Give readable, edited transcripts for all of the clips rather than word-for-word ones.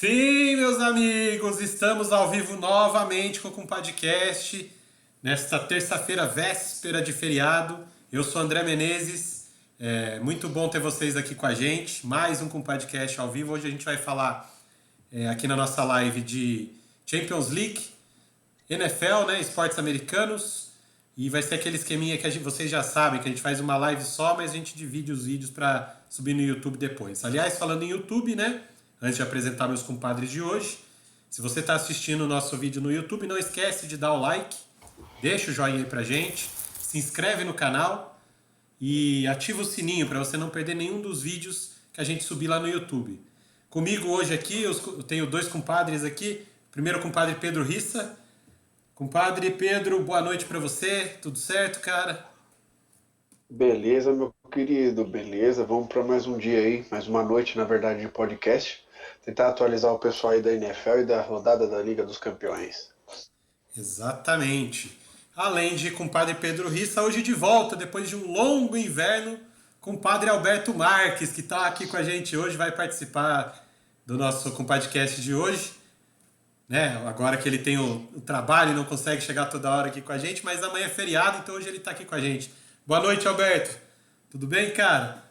Sim, meus amigos, estamos ao vivo novamente com o podcast nesta terça-feira, véspera de feriado. Eu sou André Menezes, muito bom ter vocês aqui com a gente. Mais um com podcast ao vivo. Hoje a gente vai falar aqui na nossa live de Champions League, NFL, né, esportes americanos. E vai ser aquele esqueminha que vocês já sabem, que a gente faz uma live só, mas a gente divide os vídeos para subir no YouTube depois. Aliás, falando em YouTube, né? Antes de apresentar meus compadres de hoje, se você está assistindo o nosso vídeo no YouTube, não esquece de dar o like, deixa o joinha aí pra gente, se inscreve no canal e ativa o sininho para você não perder nenhum dos vídeos que a gente subir lá no YouTube. Comigo hoje aqui, eu tenho dois compadres aqui. Primeiro, compadre Pedro Rissa. Compadre Pedro, boa noite para você. Tudo certo, cara? Beleza, meu querido, beleza. Vamos para mais um dia aí, mais uma noite, na verdade, de podcast. Tentar atualizar o pessoal aí da NFL e da rodada da Liga dos Campeões. Exatamente. Além de compadre Pedro Rissa, hoje de volta, depois de um longo inverno, compadre Alberto Marques, que está aqui com a gente hoje, vai participar do nosso compadcast de hoje. Né? Agora que ele tem o trabalho e não consegue chegar toda hora aqui com a gente, mas amanhã é feriado, então hoje ele está aqui com a gente. Boa noite, Alberto. Tudo bem, cara?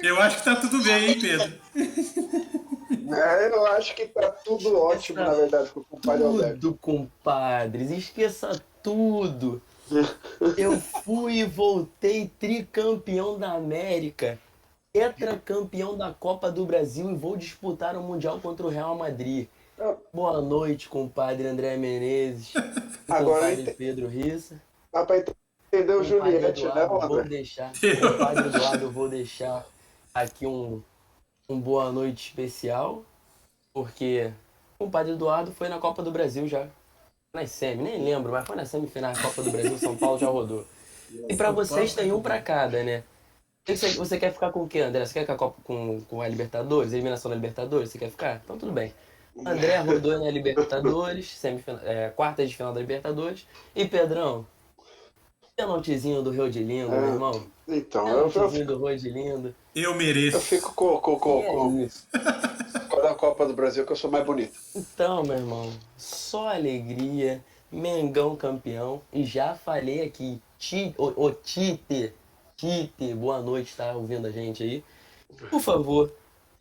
Eu acho que tá tudo bem, hein, Pedro? Eu acho que tá tudo ótimo, na verdade, com o compadre Alberto. Tudo, compadres, esqueça tudo. Eu fui e voltei tricampeão da América, tetracampeão da Copa do Brasil e vou disputar o Mundial contra o Real Madrid. Boa noite, compadre André Menezes, Agora compadre Pedro Rissa. dá para entender o Juliette, né, André? Compadre Eduardo, eu vou deixar aqui um boa noite especial, porque o compadre Eduardo foi na Copa do Brasil já. Nas semi, nem lembro, mas foi na semifinal da Copa do Brasil, São Paulo já rodou. E pra vocês tem um pra cada, né? Você quer ficar com o quê, André? Você quer ficar com a Libertadores, a eliminação da Libertadores? Você quer ficar? Então tudo bem. André rodou na Libertadores, quartas de final da Libertadores. E Pedrão, pênaltizinho do Rio de Lindo, meu irmão. Então, Pênaltizinho do Rio de Lindo. Eu mereço. eu fico com a Copa do Brasil, que eu sou mais bonito. Então, meu irmão, só alegria, Mengão campeão, e já falei aqui, Tite, boa noite, tá ouvindo a gente aí? Por favor,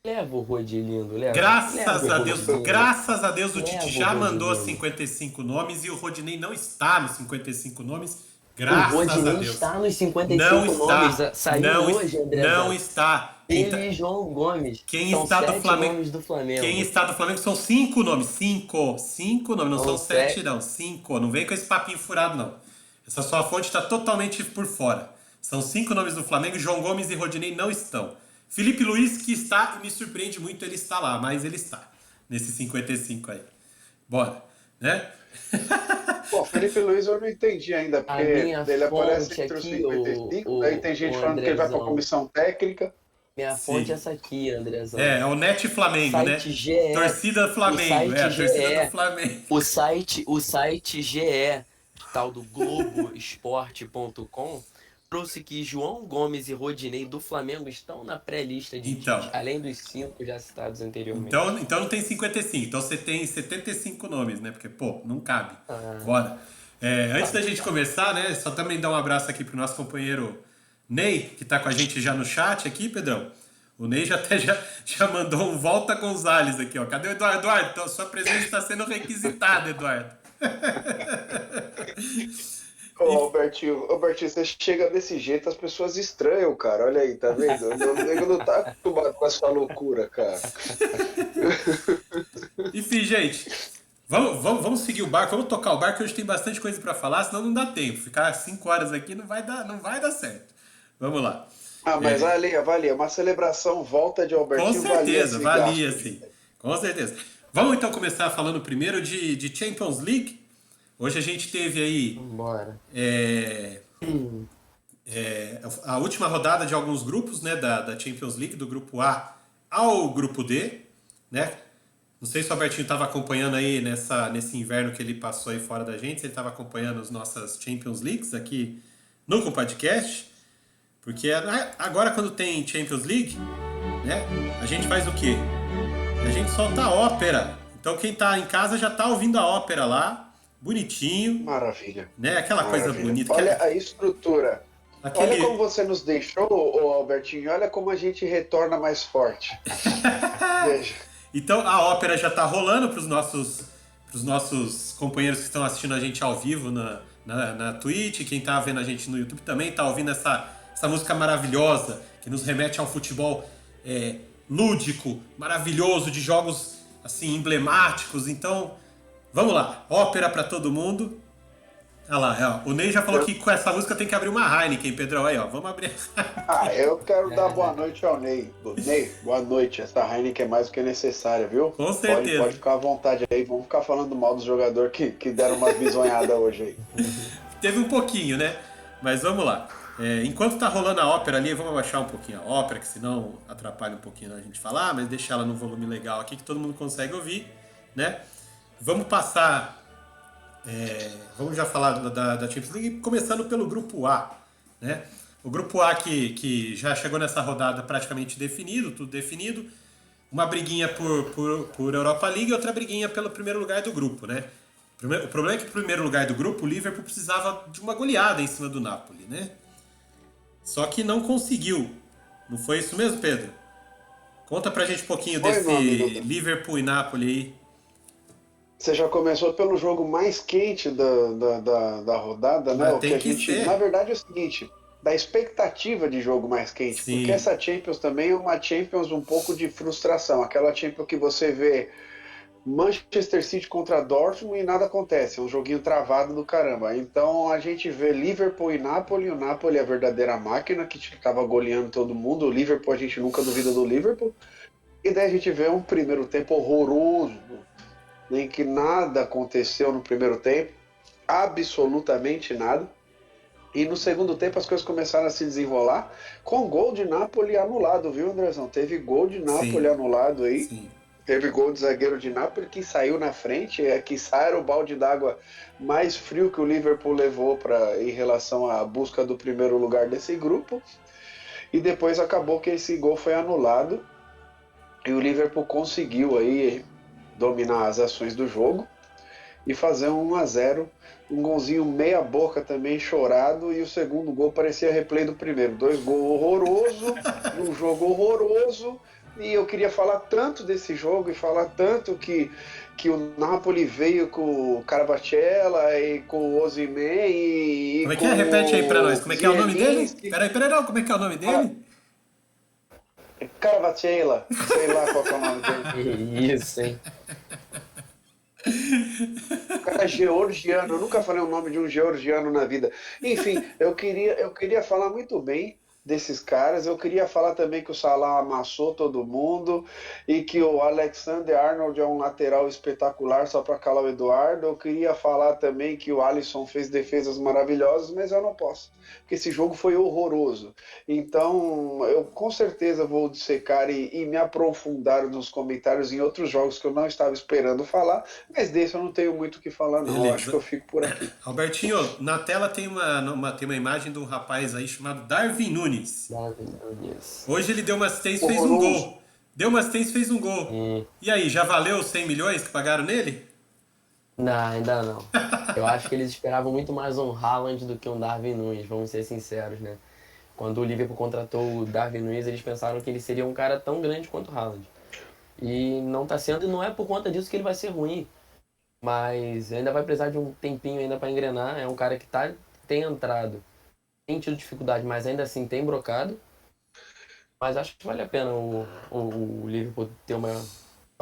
leva o Rodilindo, leva. Graças a Deus, Rodilindo. graças a Deus o Leva Tite o já mandou Rodilindo. 55 nomes e o Rodinei não está nos 55 nomes. O Graças a Rodinei Deus. está nos 55 Não nomes, está. saiu Não, hoje, André. não está. Ele e João Gomes, Quem são está do 7 Flamengo? nomes do Flamengo. Quem está do Flamengo são 5 nomes. 5 nomes, não são 7 não. 5. Não vem com esse papinho furado não. Essa sua fonte está totalmente por fora. São 5 nomes do Flamengo. João Gomes e Rodinei não estão. Felipe Luiz que está, e me surpreende muito, ele está lá, mas ele está nesses 55 aí. Bora, né? Pô, Felipe Luiz eu não entendi ainda, porque ele aparece entre os 55, aí tem gente falando que ele vai pra comissão técnica. Minha Sim. fonte é essa aqui, Andrezão. É o Net Flamengo, né? Site GE. Torcida Flamengo, a torcida do Flamengo. O site GE, tal do Globoesporte.com, trouxe que João Gomes e Rodinei do Flamengo estão na pré-lista de Então. Tite, além dos 5 já citados anteriormente. Então não tem 55, então você tem 75 nomes, né? Porque, pô, não cabe. Ah. Bora. Antes da gente começar, né? Só também dar um abraço aqui pro nosso companheiro Ney, que tá com a gente já no chat aqui, Pedrão. O Ney já mandou um Volta Gonzalez aqui, ó. Cadê o Eduardo? Eduardo, então, sua presença está sendo requisitada, Eduardo. Ô, Albertinho, você chega desse jeito, as pessoas estranham, cara. Olha aí, tá vendo? O nego não tá acostumado com essa loucura, cara. Enfim, gente, vamos seguir o barco, vamos tocar o barco, que hoje tem bastante coisa para falar, senão não dá tempo. Ficar 5 horas aqui não vai dar certo. Vamos lá. Mas valia. Uma celebração, volta de Albertinho. Com certeza, valia sim. Com certeza. Vamos então começar falando primeiro de Champions League. Hoje a gente teve aí Bora. a última rodada de alguns grupos, né, da Champions League, do grupo A ao grupo D, né? Não sei se o Albertinho estava acompanhando aí nesse inverno que ele passou aí fora da gente, se ele estava acompanhando as nossas Champions Leagues aqui no Compadcast, porque agora quando tem Champions League, né, a gente faz o quê? A gente solta a ópera. Então quem está em casa já está ouvindo a ópera lá, bonitinho. Maravilha. Né? Aquela coisa bonita. Olha a estrutura. Olha como você nos deixou, Albertinho. Olha como a gente retorna mais forte. Veja. Então a ópera já está rolando para os nossos companheiros que estão assistindo a gente ao vivo na Twitch. Quem está vendo a gente no YouTube também está ouvindo essa música maravilhosa que nos remete ao futebol lúdico, maravilhoso, de jogos assim emblemáticos. Então, vamos lá. Ópera para todo mundo. Olha lá, ó. O Ney já falou que com essa música tem que abrir uma Heineken, Pedrão. Aí, ó, vamos abrir. Eu quero dar boa noite ao Ney. Ney, boa noite. Essa Heineken é mais do que necessária, viu? Com certeza. Pode ficar à vontade aí. Vamos ficar falando mal dos jogadores que deram umas bisonhadas hoje aí. Teve um pouquinho, né? Mas vamos lá. Enquanto tá rolando a ópera ali, vamos abaixar um pouquinho a ópera, que senão atrapalha um pouquinho a gente falar, mas deixar ela num volume legal aqui que todo mundo consegue ouvir, né? Vamos passar... vamos já falar da Champions League, começando pelo Grupo A, né? O Grupo A que já chegou nessa rodada praticamente definido, tudo definido. Uma briguinha por Europa League e outra briguinha pelo primeiro lugar do grupo, né? O problema é que o primeiro lugar do grupo, o Liverpool precisava de uma goleada em cima do Napoli, né? Só que não conseguiu. Não foi isso mesmo, Pedro? Conta pra gente um pouquinho desse Liverpool e Napoli aí. Você já começou pelo jogo mais quente da rodada, né? O que a gente, na verdade, é o seguinte, da expectativa de jogo mais quente, Sim. Porque essa Champions também é uma Champions um pouco de frustração, aquela Champions que você vê Manchester City contra Dortmund e nada acontece, é um joguinho travado do caramba. Então a gente vê Liverpool e Napoli, o Napoli é a verdadeira máquina que estava goleando todo mundo, o Liverpool a gente nunca duvida do Liverpool, e daí a gente vê um primeiro tempo horroroso, em que nada aconteceu no primeiro tempo, absolutamente nada, e no segundo tempo as coisas começaram a se desenrolar, com gol de Napoli anulado, viu, Andrezão? Teve gol de Napoli anulado aí. Sim. Teve gol de zagueiro de Napoli que saiu na frente, que era o balde d'água mais frio que o Liverpool levou em relação à busca do primeiro lugar desse grupo. E depois acabou que esse gol foi anulado e o Liverpool conseguiu aí dominar as ações do jogo e fazer um 1-0, um golzinho meia boca também chorado, e o segundo gol parecia replay do primeiro. 2 gols horroroso, um jogo horroroso. E eu queria falar tanto desse jogo e falar tanto que o Napoli veio com o Caravaggella e com o Osimhen e como é que é? Repete aí pra nós. Como é que é o nome dele? Peraí, não. Como é que é o nome dele? Caravaggella. Sei lá qual que é o nome dele. Isso, hein? O cara é georgiano. Eu nunca falei o nome de um georgiano na vida. Enfim, eu queria falar muito bem desses caras. Eu queria falar também que o Salah amassou todo mundo e que o Alexander-Arnold é um lateral espetacular, só para calar o Eduardo. Eu queria falar também que o Alisson fez defesas maravilhosas, mas eu não posso, porque esse jogo foi horroroso. Então eu com certeza vou dissecar e me aprofundar nos comentários em outros jogos que eu não estava esperando falar, mas desse eu não tenho muito o que falar não. Eu acho que eu fico por aqui. Albertinho, na tela tem uma imagem de um rapaz aí chamado Darwin Núñez. Hoje ele deu uma assistência e fez um gol. Deu uma assistência e fez um gol. E aí, já valeu os 100 milhões que pagaram nele? Não, ainda não. Eu acho que eles esperavam muito mais um Haaland do que um Darwin Núñez, vamos ser sinceros, né? Quando o Liverpool contratou o Darwin Núñez, eles pensaram que ele seria um cara tão grande quanto o Haaland. E não tá sendo, e não é por conta disso que ele vai ser ruim. Mas ainda vai precisar de um tempinho ainda para engrenar. É um cara que tem entrado, tem tido dificuldade, mas ainda assim tem brocado. Mas acho que vale a pena o Liverpool ter uma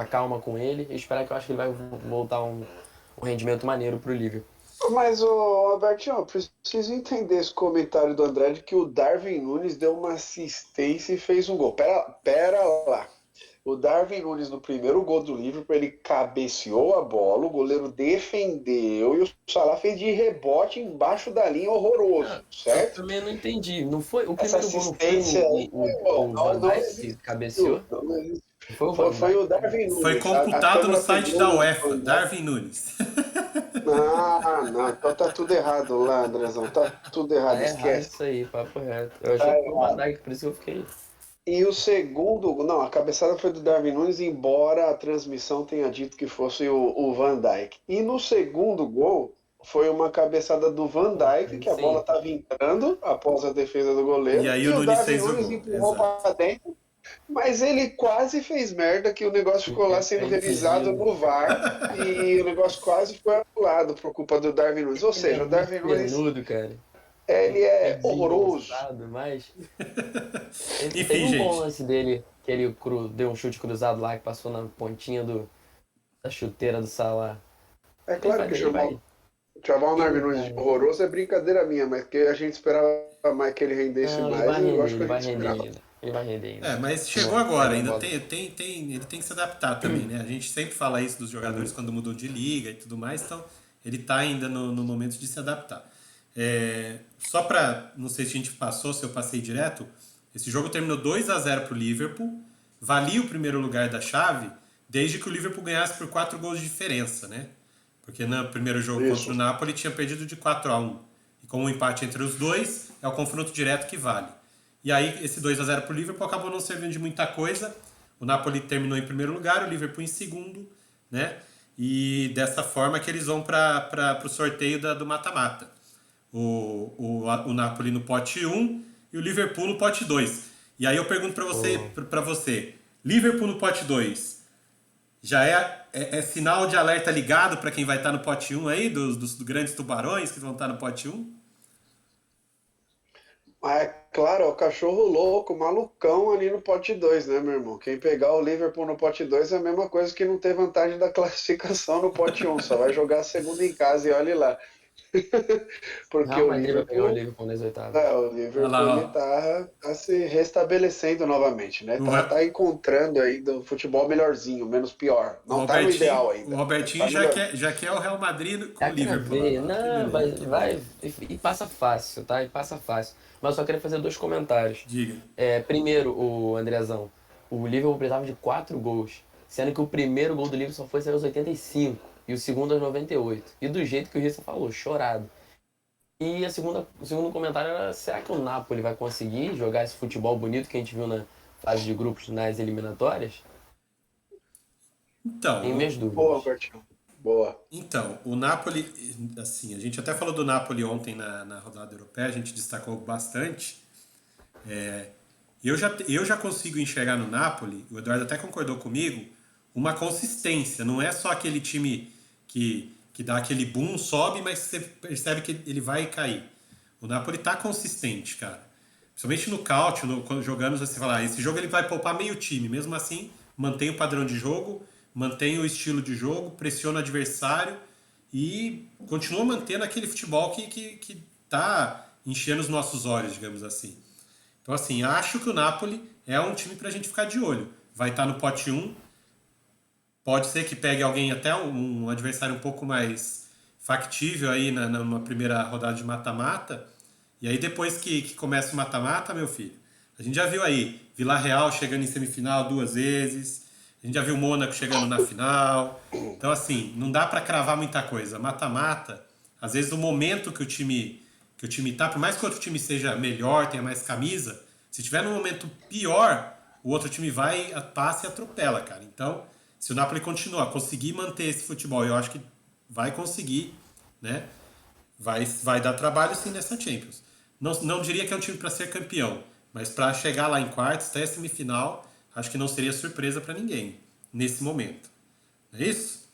calma com ele e esperar, que eu acho que ele vai voltar um rendimento maneiro pro Liverpool. Mas, Albertinho, eu preciso entender esse comentário do André de que o Darwin Núñez deu uma assistência e fez um gol. Pera lá. O Darwin Núñez, no primeiro gol do Liverpool, ele cabeceou a bola, o goleiro defendeu e o Salah fez de rebote embaixo da linha, horroroso, Eu certo? também não entendi. Não foi, o Essa primeiro gol não foi assistência aí o Van não Dijk que cabeceou? existiu. Não existiu. Não foi o Van Foi o Dijk? Darwin Foi Núñez. A computado no câmera site pegou da no UEFA, Van Dijk. Darwin Nunes. Não, então tá tudo errado lá, Andrezão. Tá tudo errado, Tá errado esquece. isso aí, papo reto. Eu achei Tá que foi o Van errado. Dijk, por isso que eu fiquei. E o segundo, não, a cabeçada foi do Darwin Núñez, embora a transmissão tenha dito que fosse o Van Dijk. E no segundo gol, foi uma cabeçada do Van Dijk, que a bola Sim. estava entrando após a defesa do E goleiro, aí e o o Nunes Darwin fez o Núñez gol. empurrou Exato. para dentro, mas ele quase fez merda, que o negócio ficou lá sendo Fica revisado impedido. no VAR, e o negócio quase foi anulado por culpa do Darwin Núñez. Ou Ele é seja, o muito Darwin Núñez, peludo, cara. ele É é horroroso. desengonçado, mas. Ele Enfim, teve um bom gente. lance dele, que ele deu um chute cruzado lá, que passou na pontinha da chuteira do Salah. É claro que Ele vai. chamar o Darwin Ele Núñez de vai. horroroso é brincadeira minha, mas que a gente esperava mais que ele rendesse Não, ele mais, vai eu render, acho que ele a vai gente render esperava. ainda. Ele vai render ainda. É, mas chegou Não, agora, pega a ainda bola. ele tem que se adaptar também, né? A gente sempre fala isso dos jogadores quando mudou de liga e tudo mais, então ele tá ainda no momento de se adaptar. Só pra, não sei se a gente passou, se eu passei direto, esse jogo terminou 2-0 pro Liverpool, valia o primeiro lugar da chave, desde que o Liverpool ganhasse por 4 gols de diferença, né? Porque no primeiro jogo contra Isso. o Napoli tinha perdido de 4-1. E com o empate entre os dois, é o confronto direto que vale. E aí, esse 2-0 pro Liverpool acabou não servindo de muita coisa. O Napoli terminou em primeiro lugar, o Liverpool em segundo, né? E dessa forma que eles vão para o sorteio do mata-mata. O Napoli no pote 1 e o Liverpool no pote 2. E aí eu pergunto para você, Liverpool no pote 2, já é sinal de alerta ligado para quem vai estar no pote 1 aí, dos grandes tubarões que vão estar no pote 1? Mas é claro, é o cachorro louco, malucão ali no pote 2, né, meu irmão? Quem pegar o Liverpool no pote 2 é a mesma coisa que não ter vantagem da classificação no pote 1, só vai jogar a segunda em casa e olhe lá. Porque Real o Madrid vai pegar o Liverpool, Liverpool nas oitavas. o Olha Liverpool lá, ele ó. tá se restabelecendo novamente, né? O, Ra- Tá encontrando aí do futebol melhorzinho, menos pior. o Não tá no ideal O ainda, mas Robertinho tá melhor. já quer o Real Madrid com o Já quer Liverpool lá. ver. Ó. Que Não, beleza, que vai. beleza. E passa fácil, tá? E passa fácil. Mas eu só queria fazer dois comentários. Diga. Primeiro, o Andrezão, o Liverpool precisava de 4 gols, sendo que o primeiro gol do Liverpool só foi sair aos 85 e o segundo aos 98. E do jeito que o Rissa falou, chorado. E o segundo comentário era, será que o Napoli vai conseguir jogar esse futebol bonito que a gente viu na fase de grupos nas eliminatórias? Então, Tenho minhas Boa, dúvidas. Bertinho. Boa. o Napoli, assim, a gente até falou do Napoli ontem na rodada europeia, a gente destacou bastante. Eu já consigo enxergar no Napoli, o Eduardo até concordou comigo, uma consistência. Não é só aquele time que dá aquele boom, sobe, mas você percebe que ele vai cair. O Napoli tá consistente, cara. Principalmente no Calcio, quando jogamos, você fala, esse jogo ele vai poupar meio time. Mesmo assim, mantém o padrão de jogo, mantém o estilo de jogo, pressiona o adversário e continua mantendo aquele futebol que tá enchendo os nossos olhos, digamos assim. Então, assim, acho que o Napoli é um time pra gente ficar de olho. Vai estar no pote 1. Pode ser que pegue alguém, até um adversário um pouco mais factível aí numa primeira rodada de mata-mata. E aí depois que começa o mata-mata, meu filho, a gente já viu aí Vila-Real chegando em semifinal 2 vezes. A gente já viu o Mônaco chegando na final. Então, assim, não dá pra cravar muita coisa. Mata-mata, às vezes o momento que o time tá, por mais que o outro time seja melhor, tenha mais camisa, se tiver num momento pior, o outro time vai, passa e atropela, cara. Então, se o Napoli continuar, conseguir manter esse futebol, eu acho que vai conseguir, né? Vai dar trabalho sim nessa Champions. Não diria que é um time para ser campeão, mas para chegar lá em quartos, até semifinal, acho que não seria surpresa para ninguém nesse momento. Não é isso?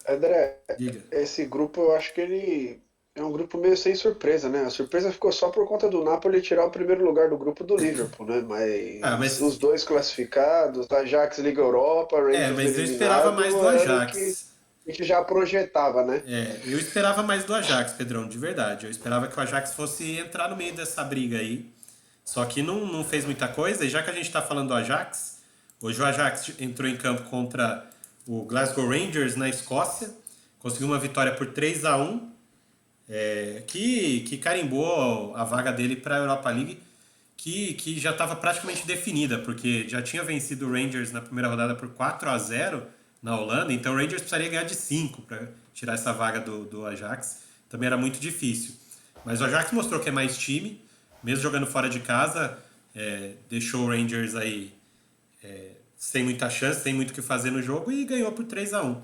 André, Diga. esse grupo eu acho que ele é um grupo meio sem surpresa, né? A surpresa ficou só por conta do Napoli tirar o primeiro lugar do grupo do Liverpool, né? Mas os dois classificados, Ajax Liga Europa, Rangers Mas eu esperava eliminado, mais do era o que Ajax. a gente já projetava, né? Eu esperava mais do Ajax, Pedrão, de verdade. Eu esperava que o Ajax fosse entrar no meio dessa briga aí. Só que não fez muita coisa. E já que a gente está falando do Ajax, Hoje o Ajax entrou em campo contra o Glasgow Rangers na Escócia, conseguiu uma vitória por 3-1, que carimbou a vaga dele para a Europa League, que já estava praticamente definida, porque já tinha vencido o Rangers na primeira rodada por 4-0 na Holanda, então o Rangers precisaria ganhar de 5 para tirar essa vaga do Ajax. Também era muito difícil. Mas o Ajax mostrou que é mais time, mesmo jogando fora de casa, deixou o Rangers aí sem muita chance, sem muito o que fazer no jogo e ganhou por 3-1.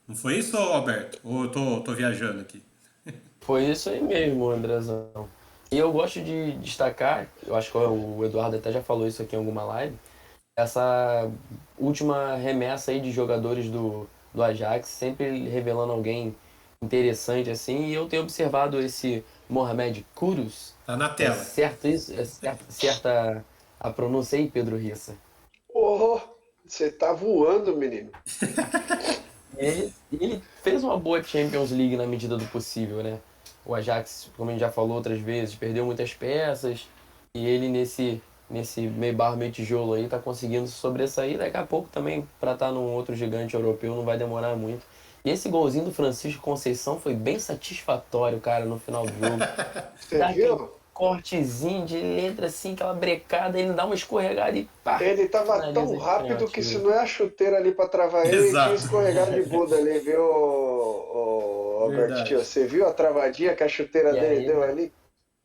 Não foi isso, Alberto? Ou eu tô viajando aqui? Foi isso aí mesmo, Andrezão. E eu gosto de destacar, eu acho que o Eduardo até já falou isso aqui em alguma live, essa última remessa aí de jogadores do Ajax, sempre revelando alguém interessante assim, e eu tenho observado esse Mohamed Kudus. Tá na É tela. certo isso? É certa a pronúncia aí, Pedro Rissa? Oh, você tá voando, menino. Ele fez uma boa Champions League na medida do possível, né? O Ajax, como a gente já falou outras vezes, perdeu muitas peças e ele nesse meio barro, meio tijolo aí tá conseguindo se sobressair. Daqui a pouco também, para estar num outro gigante europeu, não vai demorar muito. E esse golzinho do Francisco Conceição foi bem satisfatório, cara, no final do jogo. Você Dá aquele viu? cortezinho de letra assim, aquela brecada, ele dá uma escorregada e pá! Ele tava Finaliza tão de rápido que se canhotinho. não é a chuteira ali pra travar ele, ele tinha Exato. escorregado de Buda ali, viu, ô, Albertinho? Verdade. Você viu a travadinha que a chuteira E dele deu ainda ali? E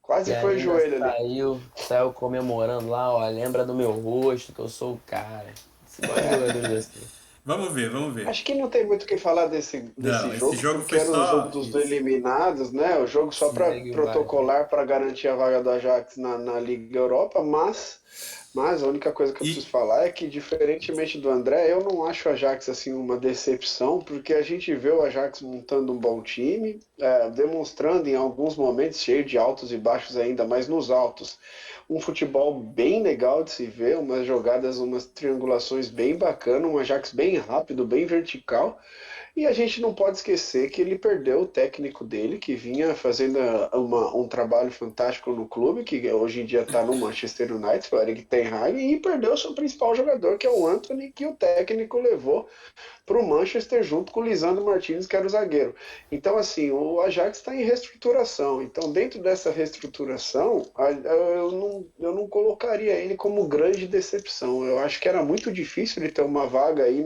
Quase foi o ainda joelho ali. saiu comemorando lá, ó, lembra do meu rosto, que eu sou o cara. Você gosta de jogadores assim. Vamos ver, vamos ver. Acho que não tem muito o que falar desse Não, esse jogo, jogo porque foi era o jogo só dos isso. eliminados, né? O jogo só para Segue o baile. protocolar, para garantir a vaga do Ajax na Liga Europa, mas a única coisa que eu preciso E, falar é que, diferentemente do André, eu não acho o Ajax assim uma decepção, porque a gente vê o Ajax montando um bom time, demonstrando em alguns momentos, cheio de altos e baixos ainda, mas nos altos, um futebol bem legal de se ver, umas jogadas, umas triangulações bem bacanas, um Ajax bem rápido, bem vertical. E a gente não pode esquecer que ele perdeu o técnico dele, que vinha fazendo um trabalho fantástico no clube, que hoje em dia está no Manchester United, o Erik Ten Hag, e perdeu seu principal jogador, que é o Anthony, que o técnico levou para o Manchester junto com o Lisandro Martínez, que era o zagueiro. Então, assim, o Ajax está em reestruturação. Então, dentro dessa reestruturação, eu não colocaria ele como grande decepção. Eu acho que era muito difícil ele ter uma vaga aí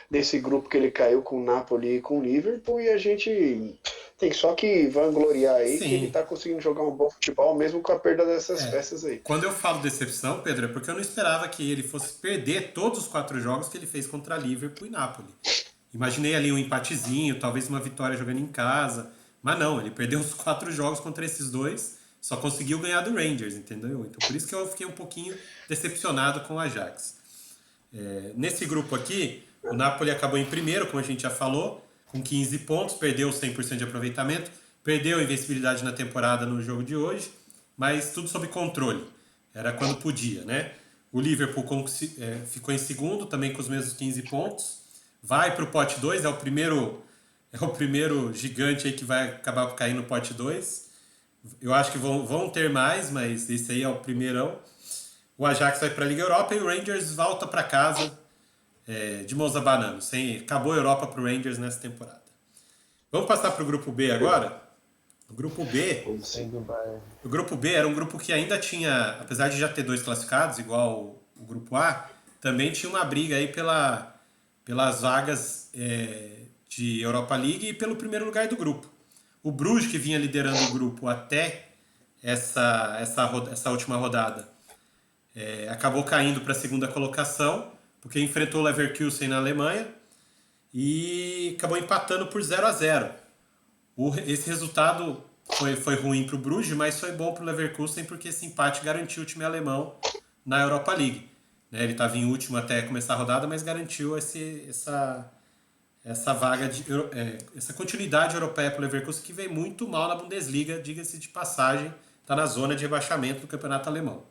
nesse grupo que ele caiu com o Napoli e com o Liverpool, e a gente tem só que vangloriar aí que ele sim, está conseguindo jogar um bom futebol, mesmo com a perda dessas é. peças aí. Quando eu falo decepção, Pedro, é porque eu não esperava que ele fosse perder todos os 4 jogos que ele fez contra Liverpool e Napoli. Imaginei ali um empatezinho, talvez uma vitória jogando em casa. Mas não, ele perdeu os 4 jogos contra esses dois, só conseguiu ganhar do Rangers, entendeu? Então por isso que eu fiquei um pouquinho decepcionado com o Ajax. Nesse grupo aqui, o Napoli acabou em primeiro, como a gente já falou, com 15 pontos, perdeu 100% de aproveitamento, perdeu a invencibilidade na temporada no jogo de hoje, mas tudo sob controle. Era quando podia, né? O Liverpool ficou em segundo, também com os mesmos 15 pontos. Vai para o pote 2, é o primeiro gigante aí que vai acabar caindo no pote 2. Eu acho que vão ter mais, mas esse aí é o primeirão. O Ajax vai para a Liga Europa e o Rangers volta para casa de mãos abanando. Acabou a Europa para o Rangers nessa temporada. Vamos passar para o grupo B agora? O grupo B, Vamos sim. Segue o baile. o grupo B era um grupo que ainda tinha, apesar de já ter 2 classificados, igual o grupo A, também tinha uma briga aí pelas vagas de Europa League e pelo primeiro lugar do grupo. O Bruges, que vinha liderando o grupo até essa última rodada, acabou caindo para a segunda colocação, porque enfrentou o Leverkusen na Alemanha e acabou empatando por 0-0. Esse resultado foi ruim para o Bruges, mas foi bom para o Leverkusen, porque esse empate garantiu o time alemão na Europa League. Né, ele estava em último até começar a rodada, mas garantiu essa vaga, essa continuidade europeia para o Leverkusen, que vem muito mal na Bundesliga, diga-se de passagem, está na zona de rebaixamento do campeonato alemão.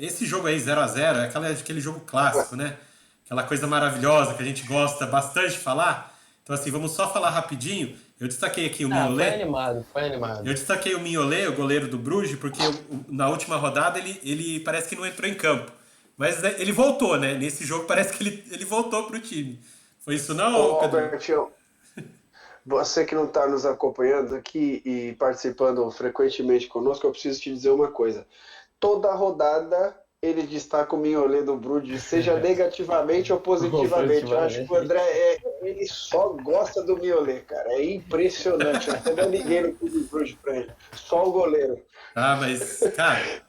Esse jogo aí, 0-0, é aquele jogo clássico, né? Aquela coisa maravilhosa que a gente gosta bastante de falar. Então, assim, vamos só falar rapidinho. Eu destaquei aqui o Ah, Mignolet. foi animado. Eu destaquei o Mignolet, o goleiro do Bruges, porque na última rodada ele parece que não entrou em campo. Mas né, ele voltou, né? Nesse jogo parece que ele voltou pro time. Foi isso não, Ô, Pedro? Albertinho, você que não está nos acompanhando aqui e participando frequentemente conosco, eu preciso te dizer uma coisa. Toda rodada ele destaca o Mignolet do Bruges, seja negativamente ou positivamente. Eu acho que o Positivamente. André ele só gosta do Mignolet, cara. É impressionante. Não tem mais ninguém no clube do Bruges para ele. Só o goleiro. Ah, mas, cara,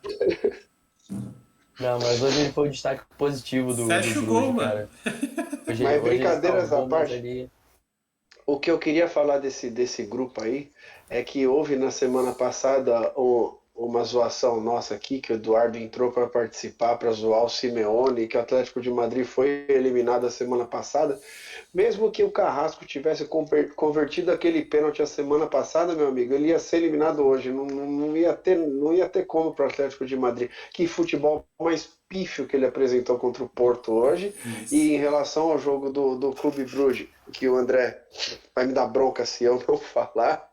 Não, mas hoje ele foi o destaque positivo do fecha o gol, Bruges, mano. cara. Hoje, Mas hoje ele brincadeiras à salvou, mas parte, ali. o que eu queria falar desse grupo aí é que houve na semana passada uma zoação nossa aqui, que o Eduardo entrou para participar, para zoar o Simeone, que o Atlético de Madrid foi eliminado a semana passada. Mesmo que o Carrasco tivesse convertido aquele pênalti a semana passada, meu amigo, ele ia ser eliminado hoje. Não ia ter como para o Atlético de Madrid. Que futebol mais pífio que ele apresentou contra o Porto hoje. Isso. E em relação ao jogo do Clube Bruges, que o André vai me dar bronca se eu não falar,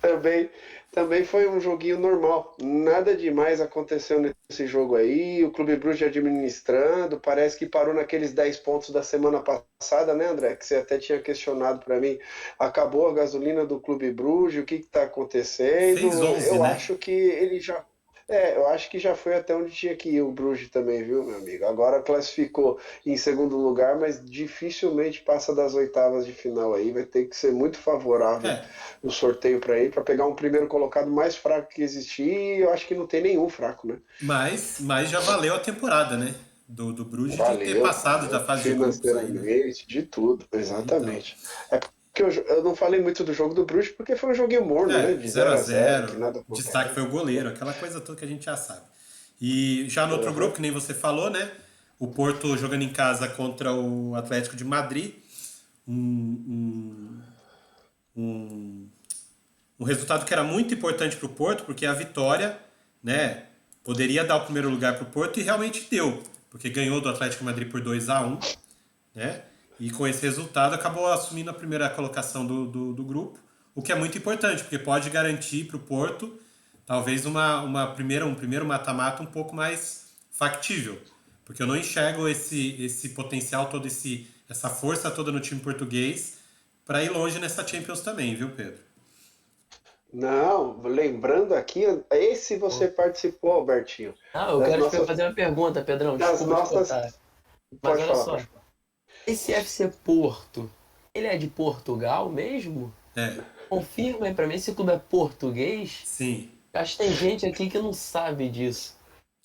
também, também foi um joguinho normal. Nada demais aconteceu nesse jogo aí. O Clube Bruges administrando, parece que parou naqueles 10 pontos da semana passada, né, André? Que você até tinha questionado para mim. Acabou a gasolina do Clube Bruges, o que está acontecendo? 6-11, Eu né? acho que ele já. Eu acho que já foi até onde tinha que ir o Bruges também, viu, meu amigo? Agora classificou em segundo lugar, mas dificilmente passa das oitavas de final aí. Vai ter que ser muito favorável É, o sorteio para ele, para pegar um primeiro colocado mais fraco que existir. E eu acho que não tem nenhum fraco, né? mas já valeu a temporada, né? Do Bruges de ter Valeu, passado da valeu fase de grupos aí, né? financeiramente, de tudo, Então. exatamente. É porque eu não falei muito do jogo do Bruges porque foi um joguinho morno, né? É, De zero a 0-0, que zero. nada O destaque foi o goleiro, acontece. aquela coisa toda que a gente já sabe. E já no outro Uhum. grupo, que nem você falou, né? O Porto jogando em casa contra o Atlético de Madrid. Um, um, um resultado que era muito importante para o Porto, porque a vitória, né, poderia dar o primeiro lugar para o Porto e realmente deu, porque ganhou do Atlético de Madrid por 2-1, né? E com esse resultado acabou assumindo a primeira colocação do grupo, o que é muito importante, porque pode garantir para o Porto talvez um primeiro mata-mata um pouco mais factível, porque eu não enxergo esse potencial todo, essa força toda no time português para ir longe nessa Champions também, viu, Pedro? Não, lembrando aqui, esse você participou, Albertinho, Ah, eu das quero te nossas, fazer uma pergunta, Pedrão. das Desculpa te nossas. cortar. Mas Pode olha falar, só, pode falar. esse FC Porto, ele é de Portugal mesmo? É, Confirma aí pra mim, esse clube é português? sim, Acho que tem gente aqui que não sabe disso.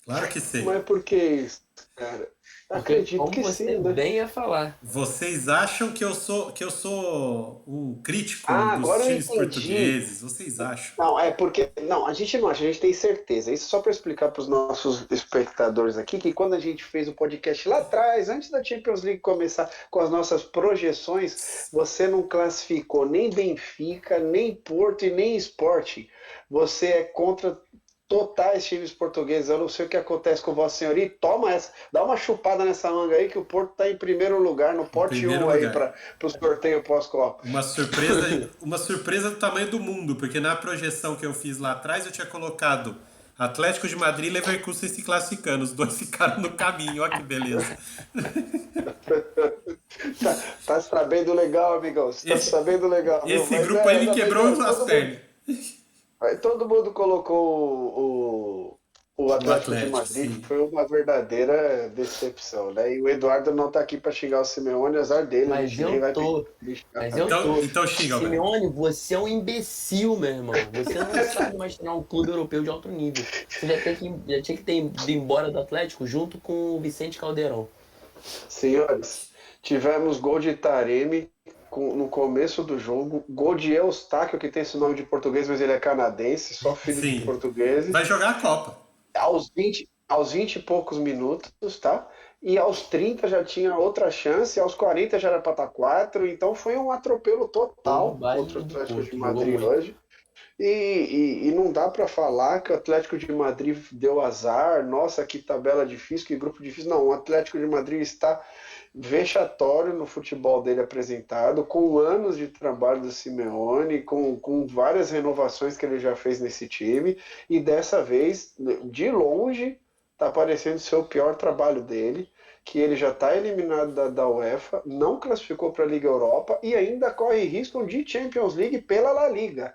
claro que sei. Mas por que isso, cara? Porque, Acredito como que você sim, né? bem ia falar, Vocês acham que eu sou um crítico Ah, dos agora eu times entendi. portugueses? Vocês acham? Não, é porque. Não, a gente não acha, a gente tem certeza. Isso só para explicar para os nossos espectadores aqui que quando a gente fez o podcast lá atrás, antes da Champions League começar com as nossas projeções, você não classificou nem Benfica, nem Porto e nem Sporting. Você é contra totais times portugueses. Eu não sei o que acontece com Vossa Senhoria. Toma essa, dá uma chupada nessa manga aí que o Porto está em primeiro lugar, no Em pote primeiro 1 aí lugar. para o sorteio pós-Copa. Uma surpresa do tamanho do mundo, porque na projeção que eu fiz lá atrás eu tinha colocado Atlético de Madrid e Leverkusen se classificando. Os dois ficaram no caminho, olha que beleza. Tá sabendo legal, amigão. Você tá Esse, sabendo legal, viu? esse Mas grupo aí me ainda bem que quebrou as pernas. todo mundo colocou o O Atlético de Atlético, Madrid. sim. Foi uma verdadeira decepção, né? E o Eduardo não tá aqui para xingar o Simeone, azar dele. A mas gente nem eu vai pedir tô. pra ele xingar Mas também. eu Então, tô. então xinga, Alberto. Simeone, você é um imbecil, meu irmão. Você não sabe mais treinar um clube europeu de alto nível. Você já tinha que ter ido embora do Atlético junto com o Vicente Caldeirão. Senhores, tivemos gol de Taremi no começo do jogo, gol de Eustáquio, que tem esse nome de português, mas ele é canadense, só filho de Sim. portugueses. Vai jogar a Copa. Aos 20 e poucos minutos, tá? E aos 30 já tinha outra chance, aos 40 já era para estar 4, então foi um atropelo Porra, total contra o baile do Atlético de Porto. Jogou Madrid muito. hoje. E não dá para falar que o Atlético de Madrid deu azar, nossa, que tabela difícil, que grupo difícil. Não, o Atlético de Madrid está vexatório no futebol dele apresentado, com anos de trabalho do Simeone, com várias renovações que ele já fez nesse time, e dessa vez, de longe, tá parecendo ser o pior trabalho dele, que ele já está eliminado da UEFA, não classificou para a Liga Europa e ainda corre risco de Champions League pela La Liga.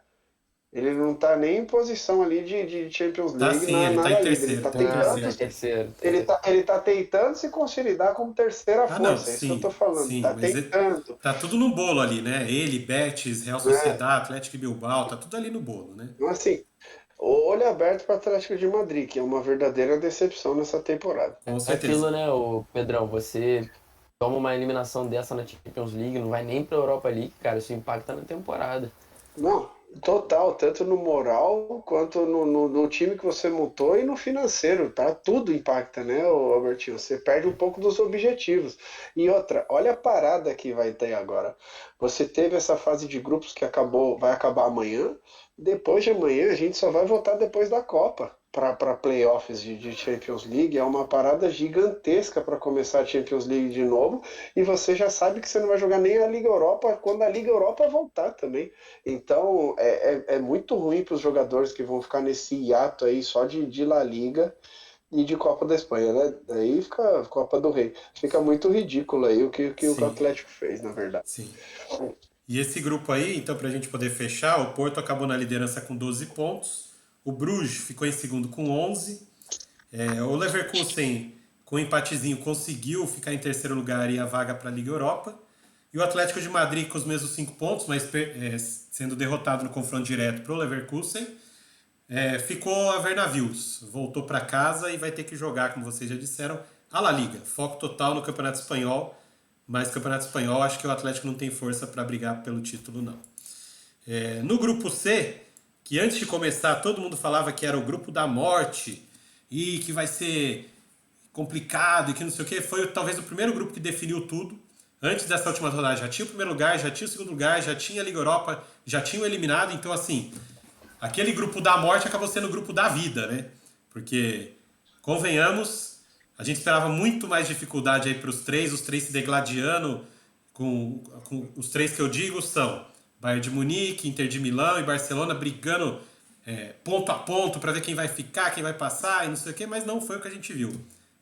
Ele não está nem em posição ali de Champions Tá League sim, na, ele na tá La em Liga. Ele terceiro, está tá em Ah, tá tentando, em terceiro. terceiro. ele tá tentando se consolidar como terceira Ah, não, força. É isso que eu estou sim, falando. sim, Está mas tentando, tá tudo no bolo ali, né? Ele, Betis, Real né? Sociedad, Atlético Bilbao, tá tudo ali no bolo, né? Então, assim, olho aberto para o Atlético de Madrid, que é uma verdadeira decepção nessa temporada. Com É aquilo, certeza. né, o Pedrão? Você toma uma eliminação dessa na Champions League, não vai nem pra Europa League, cara, isso impacta na temporada. Não, total, tanto no moral quanto no time que você montou e no financeiro, tá? Tudo impacta, né, Albertinho? Você perde um pouco dos objetivos. E outra, olha a parada que vai ter agora. Você teve essa fase de grupos que acabou, vai acabar amanhã. Depois de amanhã, a gente só vai voltar depois da Copa para playoffs de Champions League. É uma parada gigantesca para começar a Champions League de novo. E você já sabe que você não vai jogar nem a Liga Europa quando a Liga Europa voltar também. Então é muito ruim para os jogadores que vão ficar nesse hiato aí só de La Liga e de Copa da Espanha, né? Aí fica Copa do Rei. Fica muito ridículo aí o que o Sim, Atlético fez, na verdade. sim. E esse grupo aí, então, para a gente poder fechar, o Porto acabou na liderança com 12 pontos, o Bruges ficou em segundo com 11, o Leverkusen, com um empatezinho, conseguiu ficar em terceiro lugar e a vaga para a Liga Europa, e o Atlético de Madrid com os mesmos 5 pontos, mas sendo derrotado no confronto direto para o Leverkusen, ficou a ver navios, voltou para casa e vai ter que jogar, como vocês já disseram, a La Liga. Foco total no Campeonato Espanhol, mas Campeonato Espanhol acho que o Atlético não tem força para brigar pelo título, não. No grupo C, que antes de começar todo mundo falava que era o grupo da morte e que vai ser complicado e que não sei o que, foi talvez o primeiro grupo que definiu tudo. Antes dessa última rodada já tinha o primeiro lugar, já tinha o segundo lugar, já tinha a Liga Europa, já tinha o eliminado, então assim, aquele grupo da morte acabou sendo o grupo da vida, né? Porque, convenhamos, a gente esperava muito mais dificuldade aí para os três se degladiando, com os três que eu digo são Bayern de Munique, Inter de Milão e Barcelona brigando ponto a ponto para ver quem vai ficar, quem vai passar e não sei o que, mas não foi o que a gente viu.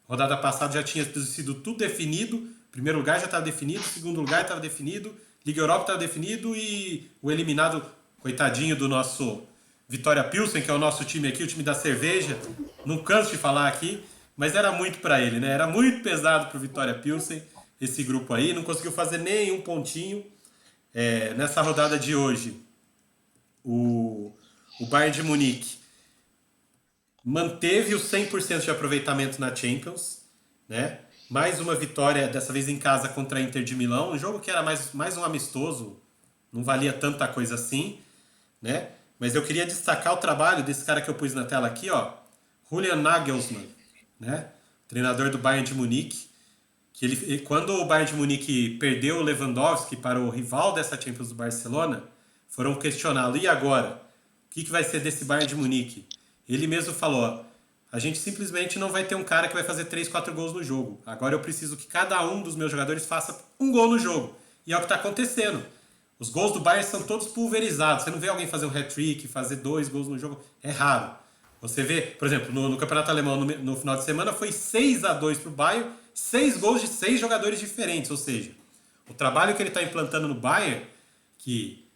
Rodada passada já tinha sido tudo definido, primeiro lugar já estava definido, segundo lugar estava definido, Liga Europa estava definido e o eliminado, coitadinho do nosso Vitória Pilsen, que é o nosso time aqui, o time da cerveja, não canso de falar aqui, mas era muito para ele, né? Era muito pesado para o Vitória Pilsen, esse grupo aí, não conseguiu fazer nenhum pontinho. Nessa rodada de hoje, o Bayern de Munique manteve o 100% de aproveitamento na Champions, né? Mais uma vitória, dessa vez em casa contra a Inter de Milão, um jogo que era mais um amistoso, não valia tanta coisa assim, né? Mas eu queria destacar o trabalho desse cara que eu pus na tela aqui, ó, Julian Nagelsmann, né? Treinador do Bayern de Munique, que quando o Bayern de Munique perdeu o Lewandowski para o rival dessa Champions do Barcelona, foram questioná-lo, e agora? O que vai ser desse Bayern de Munique? Ele mesmo falou, ó, a gente simplesmente não vai ter um cara que vai fazer 3, 4 gols no jogo. Agora eu preciso que cada um dos meus jogadores faça um gol no jogo. E é o que está acontecendo. Os gols do Bayern são todos pulverizados. Você não vê alguém fazer um hat-trick, fazer 2 gols no jogo. É raro. Você vê, por exemplo, no Campeonato Alemão, no final de semana, foi 6-2 para o Bayern, 6 gols de 6 jogadores diferentes. Ou seja, o trabalho que ele está implantando no Bayern, que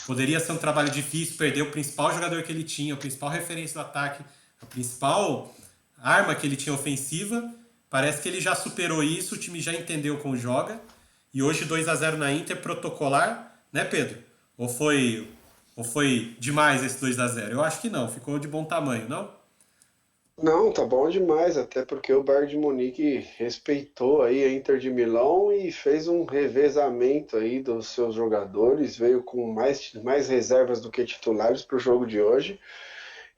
poderia ser um trabalho difícil, perder o principal jogador que ele tinha, a principal referência do ataque, a principal arma que ele tinha ofensiva, parece que ele já superou isso, o time já entendeu como joga, e hoje 2-0 na Inter, protocolar, né, Pedro? Ou foi demais esse 2-0? Eu acho que não, ficou de bom tamanho, não? Não, tá bom demais, até porque o Bayern de Munique respeitou aí a Inter de Milão e fez um revezamento aí dos seus jogadores, veio com mais reservas do que titulares para o jogo de hoje.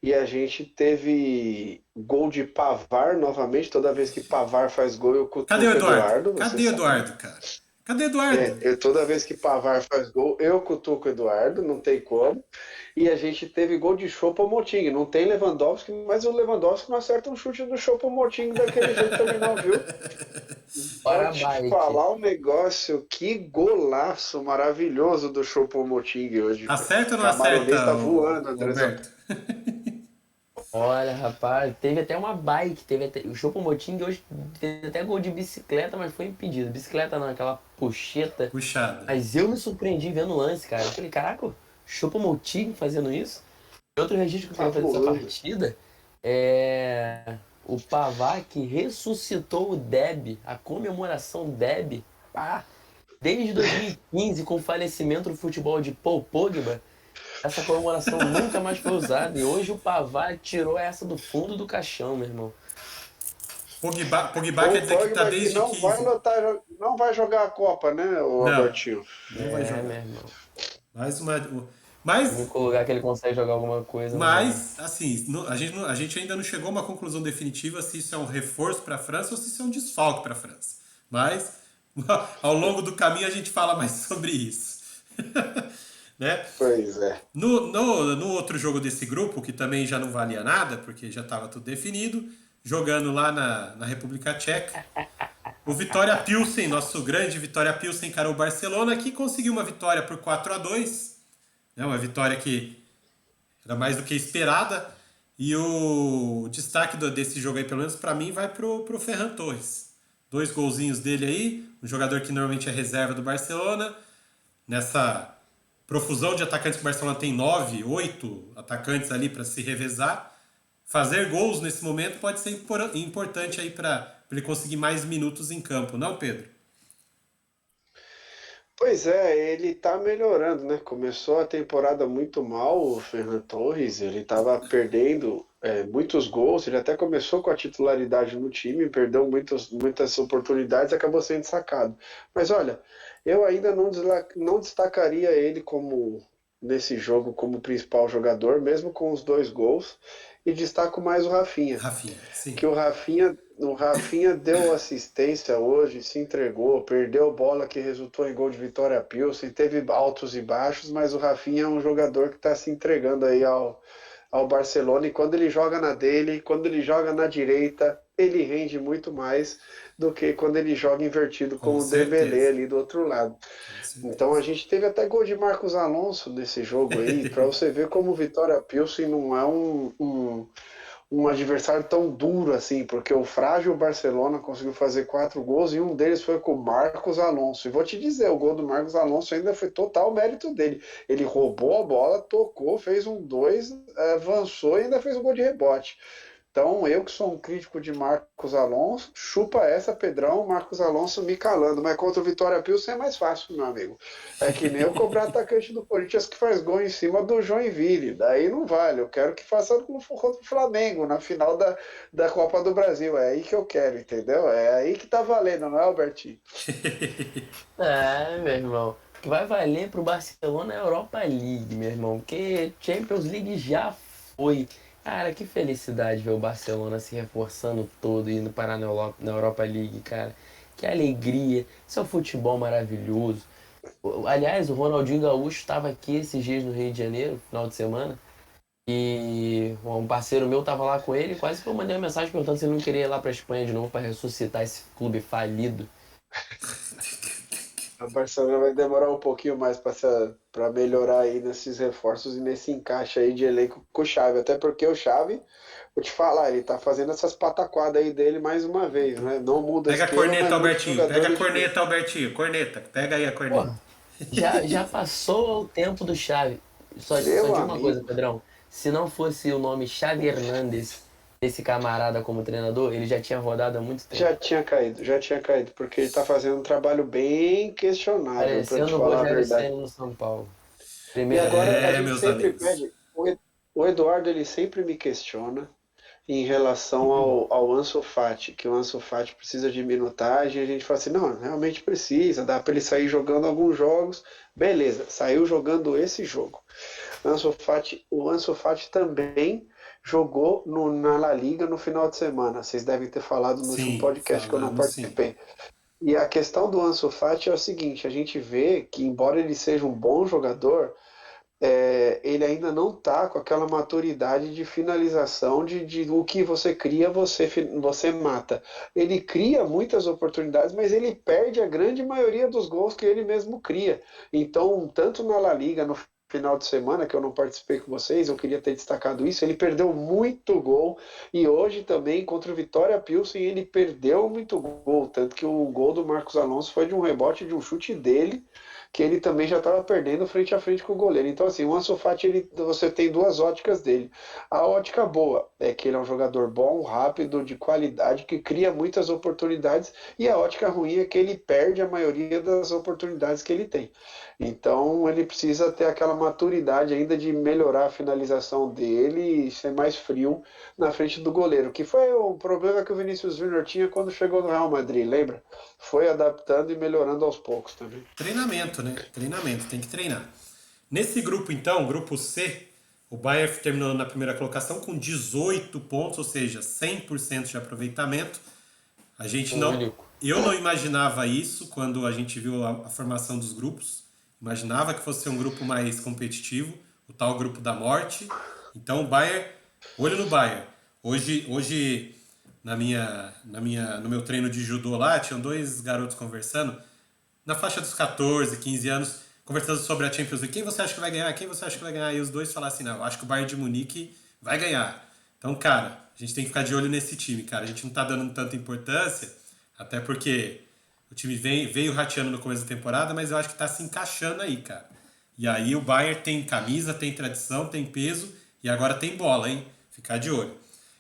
E a gente teve gol de Pavard novamente, toda vez que Pavard faz gol eu Cadê o cutuco o Eduardo? Eduardo, você Cadê o sabe. Eduardo, cara? Cadê o Eduardo? Toda vez que Pavard faz gol, eu cutuco o Eduardo, não tem como. E a gente teve gol de Choupo-Moting. Não tem Lewandowski, mas o Lewandowski não acerta um chute do Choupo-Moting daquele jeito também não, viu? Para Pode te bike. falar um negócio, que golaço maravilhoso do Choupo-Moting hoje. Acerta ou não Camaronês acerta, tá voando, o Andrezão. Alberto? Olha, rapaz, teve até uma bike, teve até, o Choupo-Moting hoje teve até gol de bicicleta, mas foi impedido. Bicicleta não, aquela puxeta. Puxada. Mas eu me surpreendi vendo o lance, cara. Eu falei, caraca, o Choupo-Moting fazendo isso? E outro registro que eu queria fazer dessa Fabuloso. partida é o Pavard que ressuscitou o Deb, a comemoração Deb, pá, desde 2015, com o falecimento do futebol de Paul Pogba. Essa comemoração nunca mais foi usada. E hoje o Pavard tirou essa do fundo do caixão, meu irmão. Pogba quer O dizer que tá Pogba que desde não vai 15. lutar, não vai jogar a Copa, né, o Não, Albertinho? não vai Meu jogar. irmão. Mais uma. O Mas, único lugar que ele consegue jogar alguma coisa, não vai. mas assim, a gente ainda não chegou a uma conclusão definitiva se isso é um reforço para a França ou se isso é um desfalque para a França. Mas, ao longo do caminho, a gente fala mais sobre isso. Né? Pois é. No outro jogo desse grupo, que também já não valia nada, porque já estava tudo definido, jogando lá na República Tcheca, o Vitória Pilsen, nosso grande Vitória Pilsen, encarou o Barcelona, que conseguiu uma vitória por 4-2, né? Uma vitória que era mais do que esperada. E o destaque desse jogo aí, pelo menos para mim, vai pro Ferran Torres. 2 golzinhos dele aí, um jogador que normalmente é reserva do Barcelona. Nessa profusão de atacantes que o Barcelona tem 9, 8 atacantes ali para se revezar. Fazer gols nesse momento pode ser importante aí para ele conseguir mais minutos em campo, não, Pedro? Pois é, ele tá melhorando, né? Começou a temporada muito mal, o Ferran Torres, ele tava perdendo muitos gols, ele até começou com a titularidade no time, perdeu muitas oportunidades, acabou sendo sacado. Mas olha, eu ainda não destacaria ele como nesse jogo como principal jogador, mesmo com os 2 gols, e destaco mais o Rafinha Rafinha, sim. que o Rafinha deu assistência hoje, se entregou, perdeu bola que resultou em gol de Vitória Pilsen, teve altos e baixos, mas o Rafinha é um jogador que está se entregando aí ao Barcelona e quando ele joga na dele, quando ele joga na direita, ele rende muito mais do que quando ele joga invertido com Com o Dembélé certeza. ali do outro lado. Com Então a certeza. gente teve até gol de Marcos Alonso nesse jogo aí, para você ver como o Vitória Pilsen não é um adversário tão duro assim, porque o frágil Barcelona conseguiu fazer 4 gols e um deles foi com o Marcos Alonso. E vou te dizer, o gol do Marcos Alonso ainda foi total mérito dele. Ele roubou a bola, tocou, fez um 2, avançou e ainda fez um gol de rebote. Então, eu que sou um crítico de Marcos Alonso, chupa essa, Pedrão, Marcos Alonso me calando. Mas contra o Vitória Pilsen é mais fácil, meu amigo. É que nem eu cobrar atacante do Corinthians que faz gol em cima do Joinville. Daí não vale. Eu quero que faça contra o Flamengo na final da Copa do Brasil. É aí que eu quero, entendeu? É aí que tá valendo, não é, Albertinho? É, meu irmão. O que vai valer pro Barcelona é a Europa League, meu irmão. Porque Champions League já foi. Cara, que felicidade ver o Barcelona se reforçando todo e indo parar na Europa League, cara. Que alegria. Isso é um futebol maravilhoso. Aliás, o Ronaldinho Gaúcho estava aqui esses dias no Rio de Janeiro, final de semana. E um parceiro meu tava lá com ele. Quase que eu mandei uma mensagem perguntando se ele não queria ir lá pra Espanha de novo pra ressuscitar esse clube falido. A Barcelona vai demorar um pouquinho mais para melhorar aí nesses reforços e nesse encaixe aí de elenco com o Xavi. Até porque o Xavi, vou te falar, ele tá fazendo essas pataquadas aí dele mais uma vez, né? Não muda Pega a esquema, corneta, mas muda os Albertinho. Pega a jogadores de novo. corneta, Albertinho. Corneta. Pega aí a corneta. Porra, já passou o tempo do Xavi. Só Meu digo uma coisa, amigo, Pedrão. Se não fosse o nome Xavi Hernandes, esse camarada como treinador, ele já tinha rodado há muito tempo. já tinha caído, porque ele tá fazendo um trabalho bem questionável, para te Parecendo o falar a Rogério verdade. Ceni no São Paulo. E Primeira agora a É, gente meus sempre amigos. pede, o Eduardo ele sempre me questiona em relação ao Ansu Fati, que o Ansu Fati precisa de minutagem, a gente fala assim, não, realmente precisa, dá para ele sair jogando alguns jogos, beleza, saiu jogando esse jogo. O Ansu Fati também jogou na La Liga no final de semana, vocês devem ter falado no último Sim, podcast que eu não falamos sim. participei. E a questão do Ansu Fati é o seguinte, a gente vê que embora ele seja um bom jogador, ele ainda não está com aquela maturidade de finalização de o que você cria, você mata. Ele cria muitas oportunidades, mas ele perde a grande maioria dos gols que ele mesmo cria. Então, tanto na La Liga, no final de semana, que eu não participei com vocês, eu queria ter destacado isso, ele perdeu muito gol, e hoje também, contra o Vitória Pilsen, ele perdeu muito gol, tanto que o gol do Marcos Alonso foi de um rebote, de um chute dele, que ele também já estava perdendo frente a frente com o goleiro. Então, assim, o Ansu Fati, você tem duas óticas dele. A ótica boa é que ele é um jogador bom, rápido, de qualidade, que cria muitas oportunidades, e a ótica ruim é que ele perde a maioria das oportunidades que ele tem. Então ele precisa ter aquela maturidade ainda de melhorar a finalização dele e ser mais frio na frente do goleiro, que foi o problema que o Vinícius Júnior tinha quando chegou no Real Madrid, lembra? Foi adaptando e melhorando aos poucos também. Treinamento, né? Treinamento, tem que treinar. Nesse grupo, então, grupo C, o Bayern terminou na primeira colocação com 18 pontos, ou seja, 100% de aproveitamento. A gente não... Eu não imaginava isso quando a gente viu a formação dos grupos. Imaginava que fosse um grupo mais competitivo, o tal grupo da morte. Então o Bayern, olho no Bayern. Hoje no meu treino de judô lá, tinham dois garotos conversando, na faixa dos 14, 15 anos, conversando sobre a Champions League. Quem você acha que vai ganhar? Quem você acha que vai ganhar? E os dois falaram assim, não, eu acho que o Bayern de Munique vai ganhar. Então, cara, a gente tem que ficar de olho nesse time, cara. A gente não tá dando tanta importância, até porque o time veio rateando no começo da temporada, mas eu acho que tá se encaixando aí, cara. E aí o Bayern tem camisa, tem tradição, tem peso e agora tem bola, hein? Ficar de olho.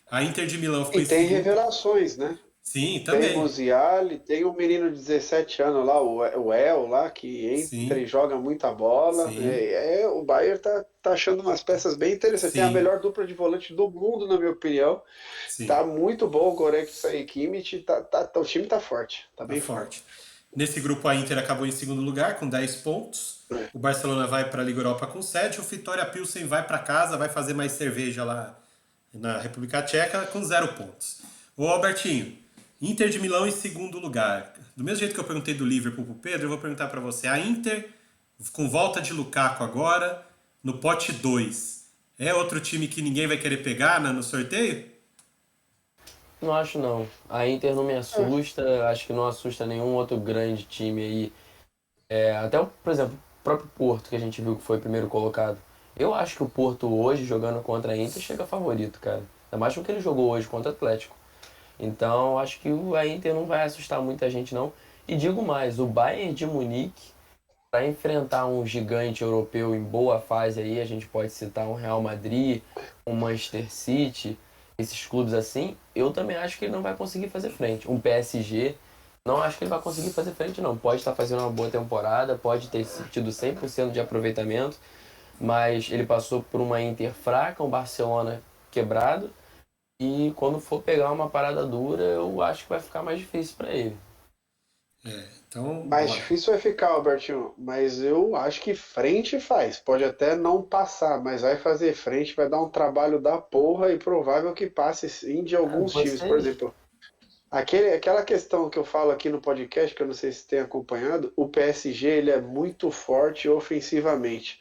A Inter de Milão ficou E tem revelações, né? Sim, Tem também. o Musiali, tem um menino de 17 anos lá, o El lá, que entra Sim. e joga muita bola. Sim. O Bayern tá achando umas peças bem interessantes. Sim. Tem a melhor dupla de volante do mundo, na minha opinião. Sim. Tá muito bom o Goretzka e Kimmich, o time tá forte, tá bem forte. Nesse grupo a Inter acabou em segundo lugar com 10 pontos. O Barcelona vai para a Liga Europa com 7. O Vitória Pilsen vai para casa, vai fazer mais cerveja lá na República Tcheca com 0 pontos. Ô Albertinho, Inter de Milão em segundo lugar. Do mesmo jeito que eu perguntei do Liverpool pro Pedro, eu vou perguntar para você. A Inter, com volta de Lukaku agora, no pote 2, é outro time que ninguém vai querer pegar no sorteio? Não acho não. A Inter não me assusta, acho que não assusta nenhum outro grande time aí. Até, por exemplo, o próprio Porto, que a gente viu que foi primeiro colocado. Eu acho que o Porto hoje, jogando contra a Inter, chega favorito, cara. Ainda mais do que ele jogou hoje contra o Atlético. Então, acho que a Inter não vai assustar muita gente, não. E digo mais, o Bayern de Munique, para enfrentar um gigante europeu em boa fase aí, a gente pode citar um Real Madrid, um Manchester City, esses clubes assim, eu também acho que ele não vai conseguir fazer frente. Um PSG, não acho que ele vai conseguir fazer frente, não. Pode estar fazendo uma boa temporada, pode ter tido 100% de aproveitamento, mas ele passou por uma Inter fraca, um Barcelona quebrado, e quando for pegar uma parada dura, eu acho que vai ficar mais difícil para ele. Então, Mais bora. difícil vai ficar, Albertinho, mas eu acho que frente faz. Pode até não passar, mas vai fazer frente, vai dar um trabalho da porra e provável que passe sim de alguns times. Por exemplo, aquela questão que eu falo aqui no podcast, que eu não sei se tem acompanhado, o PSG ele é muito forte ofensivamente.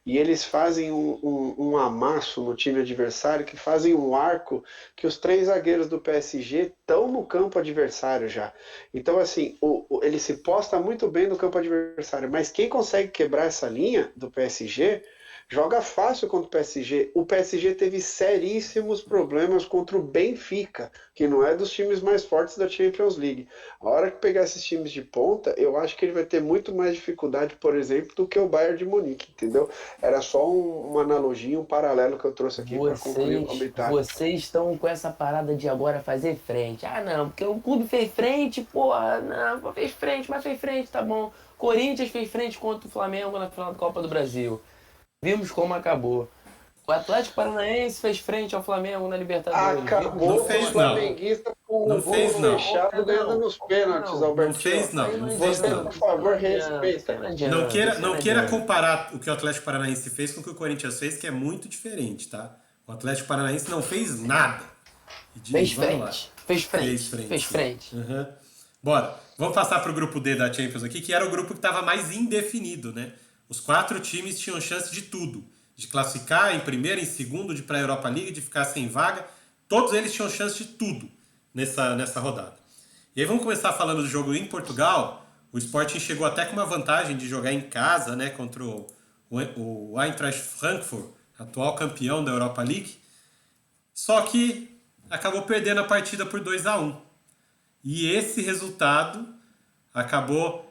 E eles fazem um amasso no time adversário, que fazem um arco que os 3 zagueiros do PSG estão no campo adversário já. Então, assim, ele se posta muito bem no campo adversário, mas quem consegue quebrar essa linha do PSG joga fácil contra o PSG. O PSG teve seríssimos problemas contra o Benfica, que não é dos times mais fortes da Champions League. A hora que pegar esses times de ponta, eu acho que ele vai ter muito mais dificuldade, por exemplo, do que o Bayern de Munique, entendeu? Era só uma analogia, um paralelo que eu trouxe aqui para concluir o comentário. Vocês estão com essa parada de agora fazer frente. Ah, não, porque o clube fez frente, porra, não, fez frente, mas fez frente, tá bom. Corinthians fez frente contra o Flamengo na final da Copa do Brasil. Vimos como acabou. O Atlético Paranaense fez frente ao Flamengo na Libertadores. Acabou Não fez, o flamenguista com não o fez, gol não. fechado ganhando nos pênaltis, Não Albertinho. Não fez, não. Por favor, respeita. Não queira comparar o que o Atlético Paranaense fez com o que o Corinthians fez, que é muito diferente, tá? O Atlético Paranaense não fez nada. Fez frente. Uhum. Bora. Vamos passar para o grupo D da Champions aqui, que era o grupo que estava mais indefinido, né? Os 4 times tinham chance de tudo. De classificar em primeiro, em segundo, de ir para a Europa League, de ficar sem vaga. Todos eles tinham chance de tudo nessa rodada. E aí vamos começar falando do jogo em Portugal. O Sporting chegou até com uma vantagem de jogar em casa, né, contra o o Eintracht Frankfurt, atual campeão da Europa League, só que acabou perdendo a partida por 2-1. E esse resultado acabou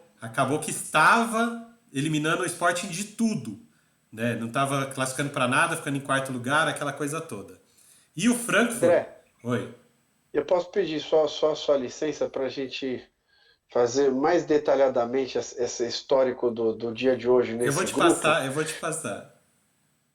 que estava eliminando o Sporting de tudo, né? Não estava classificando para nada, ficando em quarto lugar, aquela coisa toda. E o Frankfurt... André, Oi. eu posso pedir só a sua licença para a gente fazer mais detalhadamente esse histórico do dia de hoje Eu vou nesse te grupo? passar, eu vou te passar.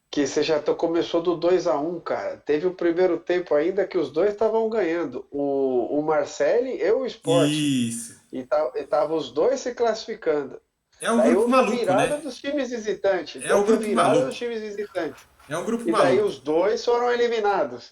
Que você já começou do 2-1, cara. Teve o primeiro tempo ainda que os dois estavam ganhando. O Marcelli e o Sport. Isso. E tava os dois se classificando. É um Daí grupo houve a maluco, virada né? dos times visitantes. É o Houve a grupo virada dos maluco. times visitantes. É um grupo E daí maluco. os dois foram eliminados.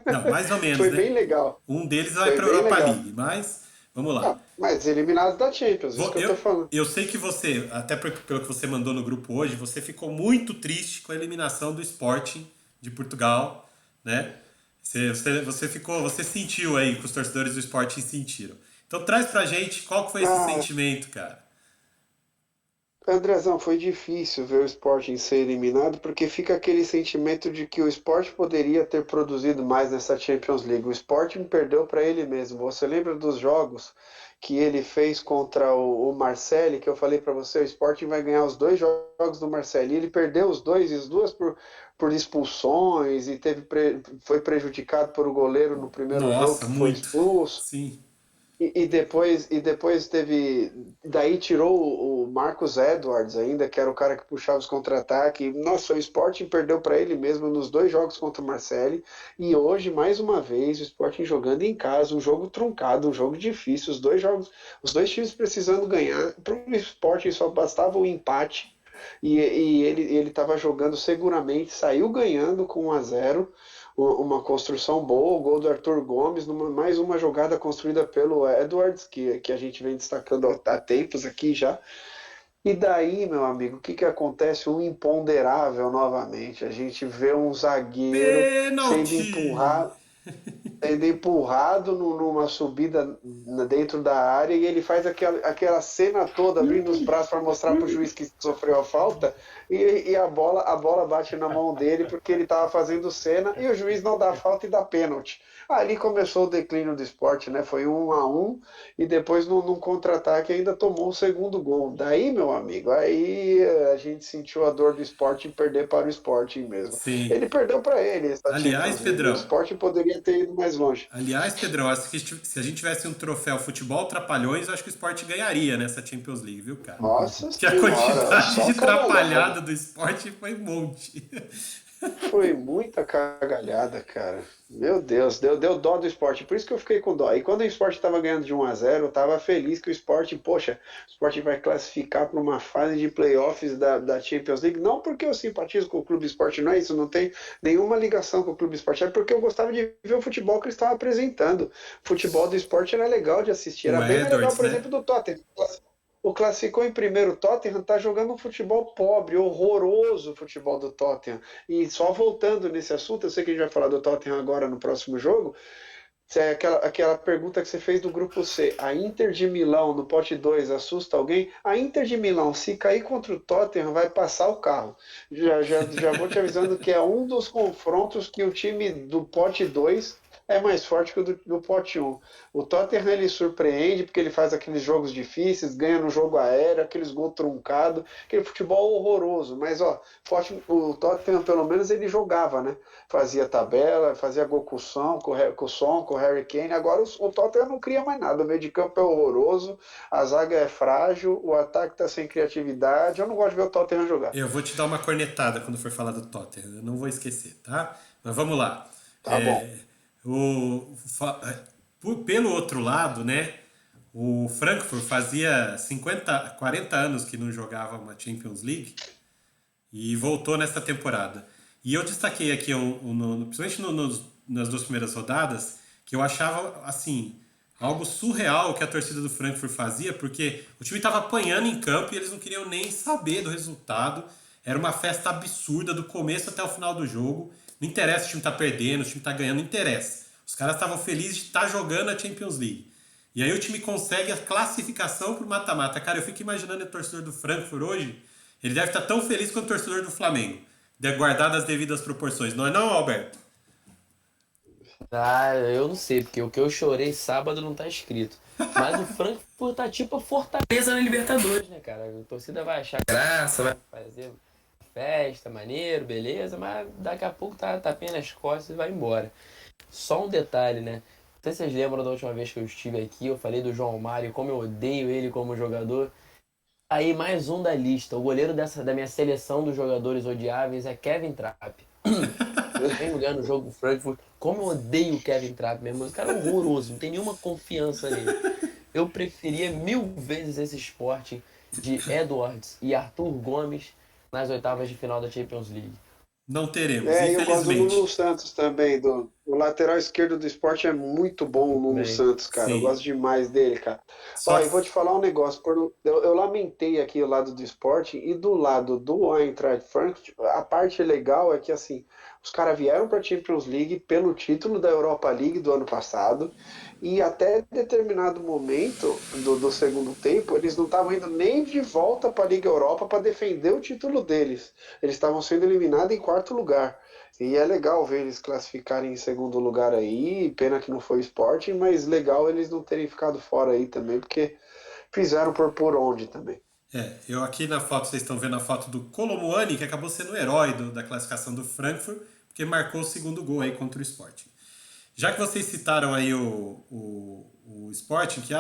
Não, mais ou menos, Foi né? bem legal. Um deles vai Foi para a bem Europa legal. League, mas vamos lá. Ah, mas eliminados da Champions, isso Vou- que eu tô Eu, falando. eu sei que você, até pelo que você mandou no grupo hoje, você ficou muito triste com a eliminação do Sporting de Portugal, né? Você sentiu aí que os torcedores do Sporting sentiram. Então traz pra gente qual que foi esse Ah, sentimento, cara. Andrezão, foi difícil ver o Sporting ser eliminado, porque fica aquele sentimento de que o Sport poderia ter produzido mais nessa Champions League. O Sporting perdeu para ele mesmo. Você lembra dos jogos que ele fez contra o Marseille, que eu falei para você, o Sporting vai ganhar os dois jogos do Marseille. E ele perdeu os dois, e as duas por expulsões, e foi prejudicado por o goleiro no primeiro jogo, Nossa, que foi muito. expulso. Sim. E depois teve. Daí tirou o Marcus Edwards ainda, que era o cara que puxava os contra-ataques. Nossa, o Sporting perdeu para ele mesmo nos dois jogos contra o Marseille. E hoje, mais uma vez, o Sporting jogando em casa, um jogo truncado, um jogo difícil. Os dois times precisando ganhar. Para o Sporting só bastava o empate. E ele estava jogando seguramente, saiu ganhando com 1-0, uma construção boa, o gol do Arthur Gomes, mais uma jogada construída pelo Edwards, que a gente vem destacando há tempos aqui já. E daí, meu amigo, o que acontece? Um imponderável novamente. A gente vê um zagueiro sendo Pênalti! empurrado, sendo empurrado numa subida dentro da área, e ele faz aquela cena toda, abrindo os braços para mostrar para o juiz que sofreu a falta, e a bola bate na mão dele porque ele estava fazendo cena e o juiz não dá falta e dá pênalti. Ali começou o declínio do esporte, né? Foi 1-1 e depois num contra-ataque ainda tomou o segundo gol. Daí, meu amigo, aí a gente sentiu a dor do esporte em perder para o Sporting mesmo. Sim. Ele perdeu para ele essa Aliás, Champions League. O Pedrão, Sporting poderia ter ido mais longe. acho que se a gente tivesse um troféu futebol trapalhões, eu acho que o Sport ganharia nessa Champions League, viu, cara? Nossa Que a senhora, quantidade só de trapalhada cagalhada. do Sport foi um monte. Foi muita cagalhada, cara. Meu Deus, deu dó do esporte. Por isso que eu fiquei com dó. E quando o esporte estava ganhando de 1-0, eu estava feliz que o esporte, poxa, o esporte vai classificar para uma fase de playoffs da Champions League. Não porque eu simpatizo com o Clube Esporte, não é isso, não tem nenhuma ligação com o Clube Esporte. É porque eu gostava de ver o futebol que eles estavam apresentando. O futebol do esporte era legal de assistir. O Era bem mais legal, Edwards, por né? exemplo, do Tottenham. O classificou em primeiro. O Tottenham está jogando um futebol pobre, horroroso o futebol do Tottenham. E só voltando nesse assunto, eu sei que a gente vai falar do Tottenham agora no próximo jogo. É aquela pergunta que você fez do grupo C. A Inter de Milão no pote 2 assusta alguém? A Inter de Milão, se cair contra o Tottenham, vai passar o carro. Já vou te avisando que é um dos confrontos que o time do pote 2 é mais forte que o do pote 1. O Tottenham ele surpreende porque ele faz aqueles jogos difíceis, ganha no jogo aéreo, aqueles gols truncados, aquele futebol horroroso. Mas ó, o Tottenham pelo menos ele jogava, né? Fazia tabela, fazia gol com o Son, com o Harry Kane. Agora o Tottenham não cria mais nada. O meio de campo é horroroso, a zaga é frágil, o ataque está sem criatividade. Eu não gosto de ver o Tottenham jogar. Eu vou te dar uma cornetada quando for falar do Tottenham. Eu não vou esquecer, tá? Mas vamos lá. Tá bom. Pelo outro lado, né? O Frankfurt fazia 40 anos que não jogava uma Champions League e voltou nesta temporada. E eu destaquei aqui, principalmente nas duas primeiras rodadas, que eu achava, assim, algo surreal que a torcida do Frankfurt fazia, porque o time estava apanhando em campo e eles não queriam nem saber do resultado. Era uma festa absurda do começo até o final do jogo. Não interessa se o time tá perdendo, se o time tá ganhando, não interessa. Os caras estavam felizes de estar jogando a Champions League. E aí o time consegue a classificação pro mata-mata. Cara, eu fico imaginando o torcedor do Frankfurt hoje, Ele deve estar tão feliz quanto o torcedor do Flamengo. Guardado as devidas proporções. Não é não, Alberto? Ah, eu não sei, porque o que eu chorei sábado não tá escrito. Mas o Frankfurt tá tipo a Fortaleza na Libertadores, né, cara? A torcida vai achar graça, vai fazer festa, maneiro, beleza, mas daqui a pouco tá tapinha nas costas e vai embora. Só um detalhe, né? Não sei se vocês lembram da última vez que eu estive aqui, eu falei do João Mário, como eu odeio ele como jogador. Aí mais um da lista. O goleiro da minha seleção dos jogadores odiáveis é Kevin Trapp. Vem lugar no jogo do Frankfurt. Como eu odeio o Kevin Trapp mesmo. Esse cara é horroroso, não tem nenhuma confiança nele. Eu preferia 1000 vezes esse esporte de Edwards e Arthur Gomes nas oitavas de final da Champions League. Não teremos, Eu gosto do infelizmente. Nuno Santos também. O lateral esquerdo do esporte é muito bom, o Nuno Bem, Santos, cara. Eu Sim. gosto demais dele, cara. Só Ó, que e vou te falar um negócio. Eu lamentei aqui o lado do esporte e do lado do Eintracht Frankfurt, a parte legal é que, assim, os caras vieram para a Champions League pelo título da Europa League do ano passado e até determinado momento do segundo tempo, eles não estavam indo nem de volta para a Liga Europa para defender o título deles. Eles estavam sendo eliminados em quarto lugar. E é legal ver eles classificarem em segundo lugar aí. Pena que não foi o Sporting, mas legal eles não terem ficado fora aí também, porque fizeram por onde também. eu aqui na foto, vocês estão vendo a foto do Kolomuani, que acabou sendo o herói da classificação do Frankfurt, porque marcou o segundo gol aí contra o Sporting. Já que vocês citaram aí o Sporting, que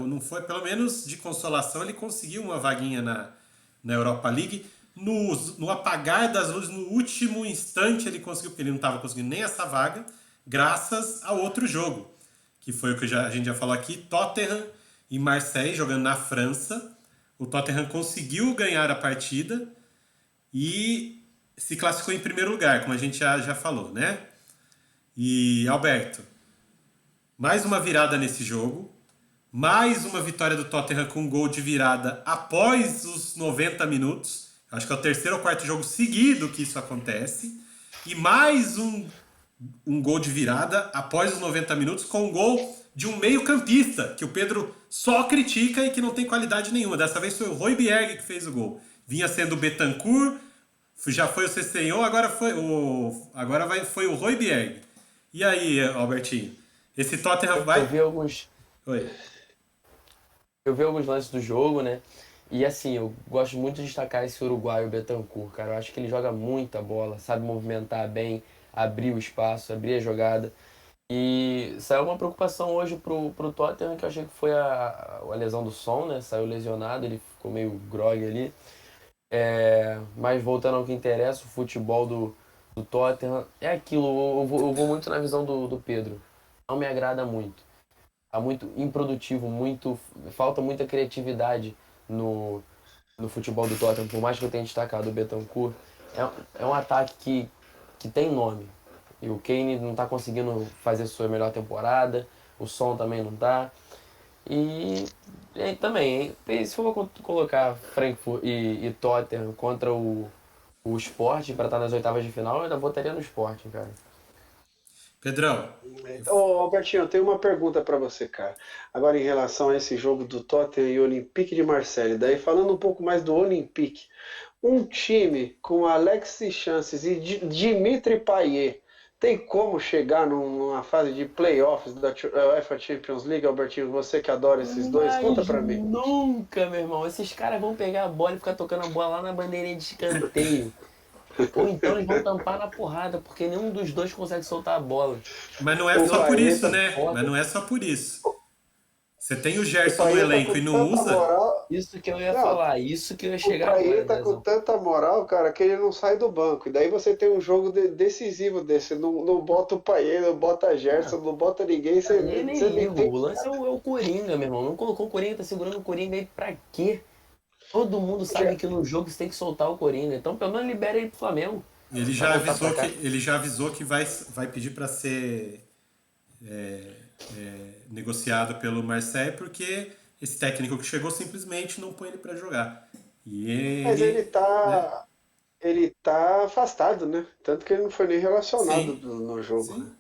não foi, pelo menos de consolação, ele conseguiu uma vaguinha na Europa League. No apagar das luzes, no último instante ele conseguiu, porque ele não estava conseguindo nem essa vaga, graças ao outro jogo, que foi o que a gente já falou aqui, Tottenham e Marseille jogando na França. O Tottenham conseguiu ganhar a partida e se classificou em primeiro lugar, como a gente já falou, né? E, Alberto, mais uma virada nesse jogo, mais uma vitória do Tottenham com um gol de virada após os 90 minutos. Acho que é o terceiro ou quarto jogo seguido que isso acontece. E mais um gol de virada após os 90 minutos com um gol de um meio-campista, que o Pedro só critica e que não tem qualidade nenhuma. Dessa vez foi o Højbjerg que fez o gol. Vinha sendo o Betancourt, já foi o Cessenhon, foi o Højbjerg. E aí, Albertinho? Esse Tottenham vai... Eu vi alguns, Oi. eu vi alguns lances do jogo, né? E assim, eu gosto muito de destacar esse uruguaio Betancourt, cara. Eu acho que ele joga muita bola, sabe movimentar bem, abrir o espaço, abrir a jogada. E saiu uma preocupação hoje pro Tottenham, que eu achei que foi a lesão do Son, né? Saiu lesionado, ele ficou meio grogue ali. Mas voltando ao que interessa, o futebol do Tottenham é aquilo, eu vou muito na visão do Pedro. Não me agrada muito. Tá muito improdutivo, falta muita criatividade no futebol do Tottenham, por mais que eu tenha destacado o Betancourt. É um ataque que tem nome. E o Kane não tá conseguindo fazer sua melhor temporada, o Son também não tá. E também, hein, se for colocar Frankfurt e Tottenham contra o Sporting para estar nas oitavas de final, eu ainda votaria no Sporting, cara. Pedrão, Ô, Albertinho, eu tenho uma pergunta para você, cara. Agora, em relação a esse jogo do Tottenham e Olympique de Marseille, daí falando um pouco mais do Olympique, um time com Alexis Chances e Dimitri Payet tem como chegar numa fase de playoffs da UEFA Champions League, Albertinho? Você que adora esses dois, conta Mas pra mim. nunca, meu irmão. Esses caras vão pegar a bola e ficar tocando a bola lá na bandeirinha de escanteio. Ou então eles vão tampar na porrada, porque nenhum dos dois consegue soltar a bola. mas não é O só por Payet isso, tá né? foda. Mas não é só por isso. Você tem o O Gerson no Payet tá elenco com e não tanta usa, moral. Isso que eu ia Não, falar, isso que eu ia o chegar agora, Payet tá com Dezão. tanta moral, cara, que ele não sai do banco. E daí você tem um jogo decisivo desse. Não bota o Payet, não bota a Gerson, não bota ninguém. Você Aí nem nem ligo. tem. O lance é o Coringa, meu irmão. Não colocou o Coringa, tá segurando o Coringa aí pra quê? Todo mundo sabe que no jogo você tem que soltar o Coringa. Então pelo menos libera ele pro Flamengo. ele Vai já voltar avisou pra cá. ele já avisou que vai pedir para ser negociado pelo Marseille, porque esse técnico que chegou simplesmente não põe ele para jogar. E Mas ele ele, né? tá. Ele tá afastado, né? Tanto que ele não foi nem relacionado Sim, no jogo, né? sim.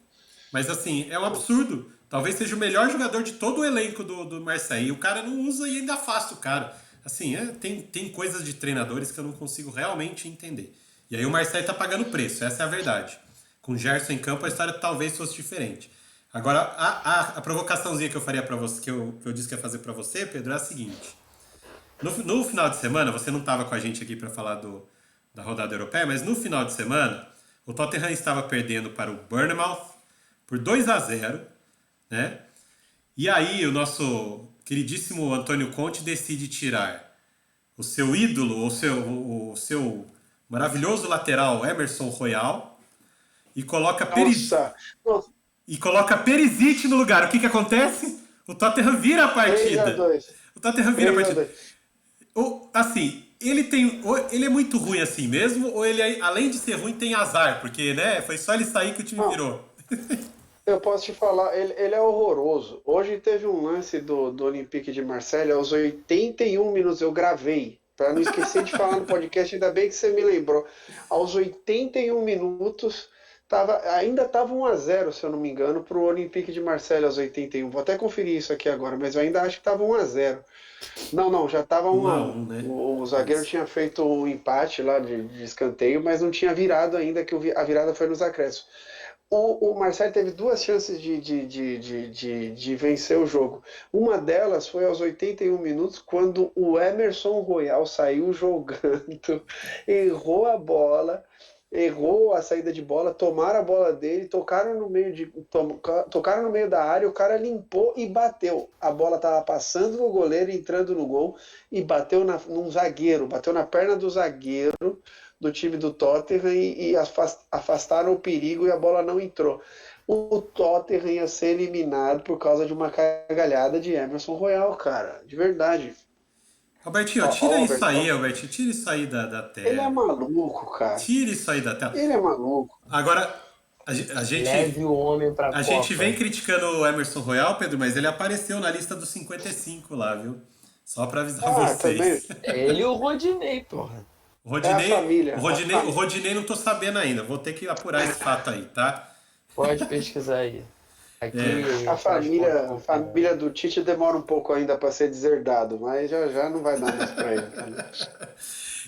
Mas assim, é um absurdo. Talvez seja o melhor jogador de todo o elenco do Marseille. E o cara não usa e ainda afasta o cara. Assim, tem coisas de treinadores que eu não consigo realmente entender. E aí o Marseille tá pagando preço, essa é a verdade. Com o Gerson em campo, a história talvez fosse diferente. Agora, a provocaçãozinha que eu faria para você, que eu disse que ia fazer para você, Pedro, é a seguinte. No final de semana, você não estava com a gente aqui para falar da rodada europeia, mas no final de semana, o Tottenham estava perdendo para o Bournemouth por 2-0, né? E aí o nosso queridíssimo Antônio Conte decide tirar o seu ídolo, o seu maravilhoso lateral Emerson Royal e coloca Nossa! Nossa, e coloca Perisic no lugar. O que acontece? O Tottenham vira a partida. 3-2. O Tottenham vira a partida. 3-2. Assim, ele é muito ruim assim mesmo, ou ele, além de ser ruim, tem azar, porque, né, foi só ele sair que o time Não, virou. eu posso te falar, ele é horroroso. Hoje teve um lance do Olympique de Marseille, aos 81 minutos, eu gravei, para não esquecer de falar no podcast, ainda bem que você me lembrou. Aos 81 minutos, ainda estava 1-0, se eu não me engano, para o Olympique de Marseille aos 81. Vou até conferir isso aqui agora, mas eu ainda acho que estava 1-0. Não, já estava 1-1. 1-1, né? O zagueiro Isso. tinha feito um empate lá de escanteio, mas não tinha virado ainda, que a virada foi nos acréscimos. O Marseille teve duas chances de vencer o jogo. Uma delas foi aos 81 minutos, quando o Emerson Royal saiu jogando, errou a bola, errou a saída de bola, tomaram a bola dele, tocaram no meio da área, o cara limpou e bateu. A bola estava passando no goleiro, entrando no gol e bateu num zagueiro, bateu na perna do zagueiro do time do Tottenham e afastaram o perigo e a bola não entrou. O Tottenham ia ser eliminado por causa de uma cagalhada de Emerson Royal, cara, de verdade. Albertinho, tira isso aí, Albertinho, tira isso aí da Ele é tela. maluco, cara. Tira isso aí da tela. Ele é maluco. Agora, a Leve gente, o homem pra a gente Copa. vem criticando o Emerson Royal, Pedro, mas ele apareceu na lista dos 55 lá, viu? Só pra avisar Também. vocês. Ele e o Rodinei, porra. O Rodinei, É a família. o Rodinei não tô sabendo ainda. Vou ter que apurar esse fato aí, tá? Pode pesquisar aí. Aqui A faz família, ponto a família do Tite demora um pouco ainda para ser deserdado, mas já não vai dar mais para ele.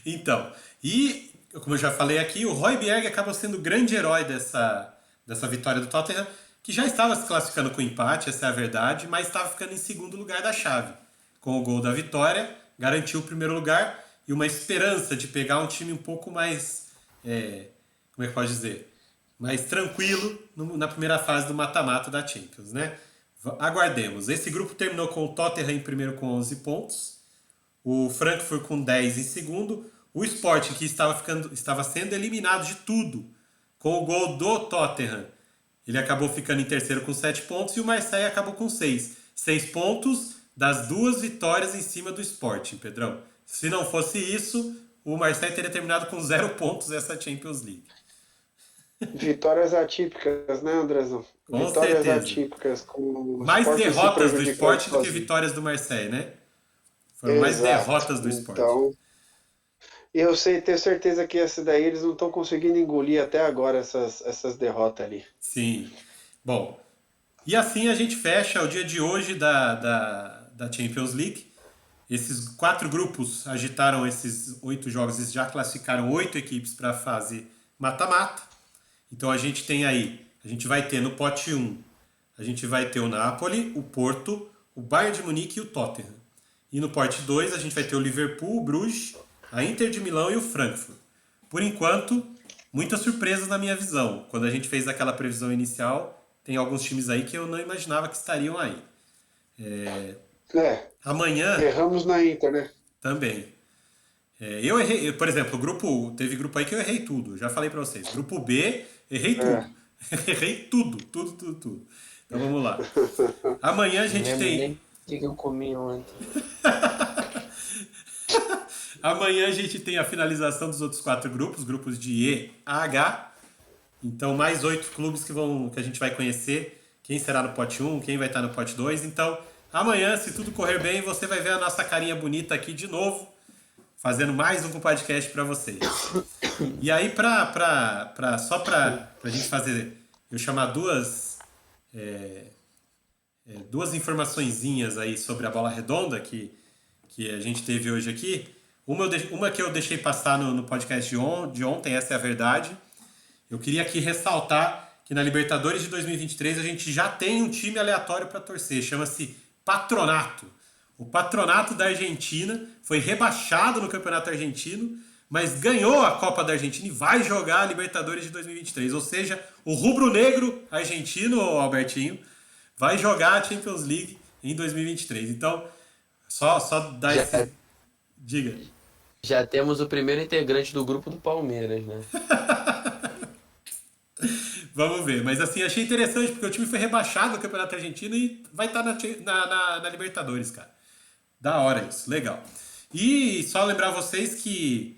Então, e como eu já falei aqui, o Højbjerg acabou sendo o grande herói dessa vitória do Tottenham, que já estava se classificando com empate, essa é a verdade, mas estava ficando em segundo lugar da chave. Com o gol da vitória, garantiu o primeiro lugar e uma esperança de pegar um time um pouco mais, como é que pode dizer, mais tranquilo na primeira fase do mata-mata da Champions, né? Aguardemos. Esse grupo terminou com o Tottenham em primeiro com 11 pontos, o Frankfurt com 10 em segundo, o Sporting, que estava sendo eliminado de tudo, com o gol do Tottenham, ele acabou ficando em terceiro com 7 pontos e o Marseille acabou com 6. 6 pontos das duas vitórias em cima do Sporting, Pedrão. Se não fosse isso, o Marseille teria terminado com 0 pontos essa Champions League. Vitórias atípicas, né, Andrezão? Com Vitórias certeza. atípicas. Com Mais derrotas do Sporting do que sozinho. vitórias do Marseille, né? Foram mais Exato. derrotas do Sporting. Então, eu tenho certeza que essa daí eles não estão conseguindo engolir até agora essas derrotas ali. Sim. Bom, e assim a gente fecha o dia de hoje da Champions League. Esses 4 grupos agitaram esses 8 jogos e já classificaram 8 equipes para a fase mata-mata. Então a gente tem aí, a gente vai ter no pote 1, a gente vai ter o Napoli, o Porto, o Bayern de Munique e o Tottenham. E no pote 2 a gente vai ter o Liverpool, o Bruges, a Inter de Milão e o Frankfurt. Por enquanto, muitas surpresas na minha visão. Quando a gente fez aquela previsão inicial, tem alguns times aí que eu não imaginava que estariam aí. Amanhã Erramos na Inter, né? também. Eu errei, por exemplo, teve grupo aí que eu errei tudo. Já falei pra vocês. Grupo B, errei tudo. Errei tudo. Então vamos lá. Amanhã a gente Lembro tem. nem o que eu comi ontem. Amanhã a gente tem a finalização dos outros 4 grupos de E a H. Então, mais 8 clubes que a gente vai conhecer. Quem será no pote 1, quem vai estar no pote 2. Então, amanhã, se tudo correr bem, você vai ver a nossa carinha bonita aqui de novo, fazendo mais um podcast para vocês. E aí, só pra gente fazer, eu chamar duas informaçõezinhas aí sobre a bola redonda, que que a gente teve hoje aqui. Uma que eu deixei passar no podcast de ontem, essa é a verdade. Eu queria aqui ressaltar que na Libertadores de 2023 a gente já tem um time aleatório para torcer, chama-se Patronato. O Patronato da Argentina foi rebaixado no Campeonato Argentino, mas ganhou a Copa da Argentina e vai jogar a Libertadores de 2023. Ou seja, o rubro-negro argentino, Albertinho, vai jogar a Champions League em 2023. Então, só dar esse... Diga. Já temos o primeiro integrante do grupo do Palmeiras, né? Vamos ver. Mas assim, achei interessante, porque o time foi rebaixado no Campeonato Argentino e vai estar na Libertadores, cara. Da hora isso, legal. E só lembrar vocês que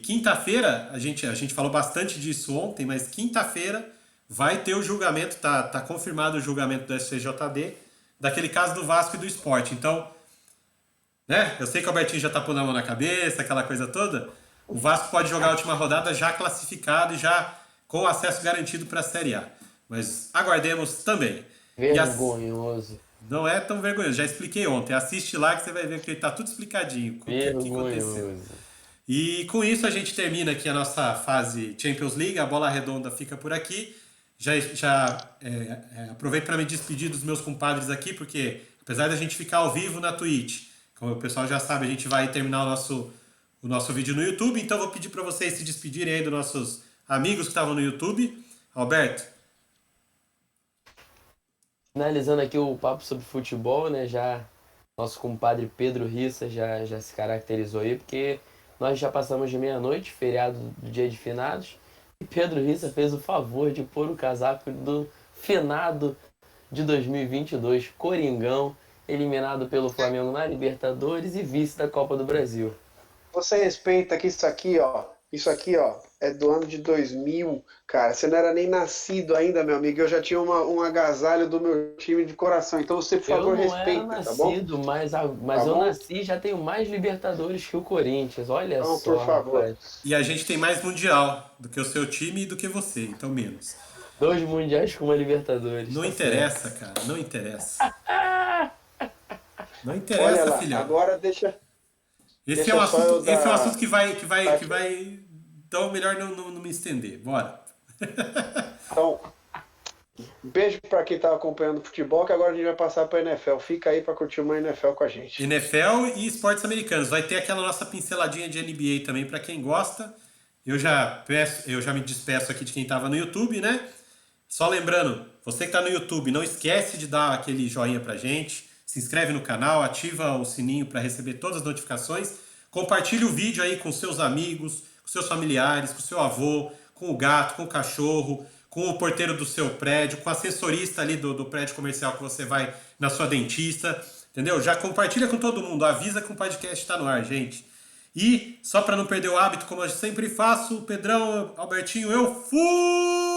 quinta-feira, a gente falou bastante disso ontem, mas quinta-feira vai ter o julgamento, tá confirmado o julgamento do STJD, daquele caso do Vasco e do Sport. Então, né, eu sei que o Albertinho já tá pondo a mão na cabeça, aquela coisa toda. O Vasco pode jogar a última rodada já classificado e já com acesso garantido para a Série A. Mas aguardemos também. Vergonhoso. Não é tão vergonhoso, já expliquei ontem. Assiste lá que você vai ver que tá tudo explicadinho. O que aconteceu. E com isso a gente termina aqui a nossa fase Champions League. A bola redonda fica por aqui. Aproveito para me despedir dos meus compadres aqui, porque apesar da gente ficar ao vivo na Twitch, como o pessoal já sabe, a gente vai terminar o nosso vídeo no YouTube. Então vou pedir para vocês se despedirem aí dos nossos amigos que estavam no YouTube. Alberto. Finalizando aqui o papo sobre futebol, né? Já nosso compadre Pedro Rissa já se caracterizou aí, porque nós já passamos de meia-noite, feriado do dia de finados, e Pedro Rissa fez o favor de pôr o casaco do finado de 2022, Coringão, eliminado pelo Flamengo na Libertadores e vice da Copa do Brasil. Você respeita que isso aqui, ó, é do ano de 2000, cara. Você não era nem nascido ainda, meu amigo. Eu já tinha um agasalho do meu time de coração. Então você, por favor, respeita, tá bom? Eu não era nascido, mas eu nasci e já tenho mais Libertadores que o Corinthians. Olha não, só, por favor. rapaz. E a gente tem mais Mundial do que o seu time e do que você, então menos. 2 mundiais com uma Libertadores. Não tá interessa, certo. cara. Não interessa. Não interessa, Olha lá, filhão. agora deixa Esse é um assunto que vai. Então, melhor não me estender. Bora. Então, beijo pra quem tá acompanhando futebol, que agora a gente vai passar pra NFL. Fica aí pra curtir uma NFL com a gente. NFL e esportes americanos. Vai ter aquela nossa pinceladinha de NBA também pra quem gosta. Eu já me despeço aqui de quem tava no YouTube, né? Só lembrando, você que tá no YouTube, não esquece de dar aquele joinha pra gente. Se inscreve no canal, ativa o sininho para receber todas as notificações. Compartilhe o vídeo aí com seus amigos, com seus familiares, com seu avô, com o gato, com o cachorro, com o porteiro do seu prédio, com o assessorista ali do prédio comercial que você vai na sua dentista, entendeu? Já compartilha com todo mundo, avisa que o podcast está no ar, gente. E, só para não perder o hábito, como eu sempre faço, Pedrão, Albertinho, eu fui!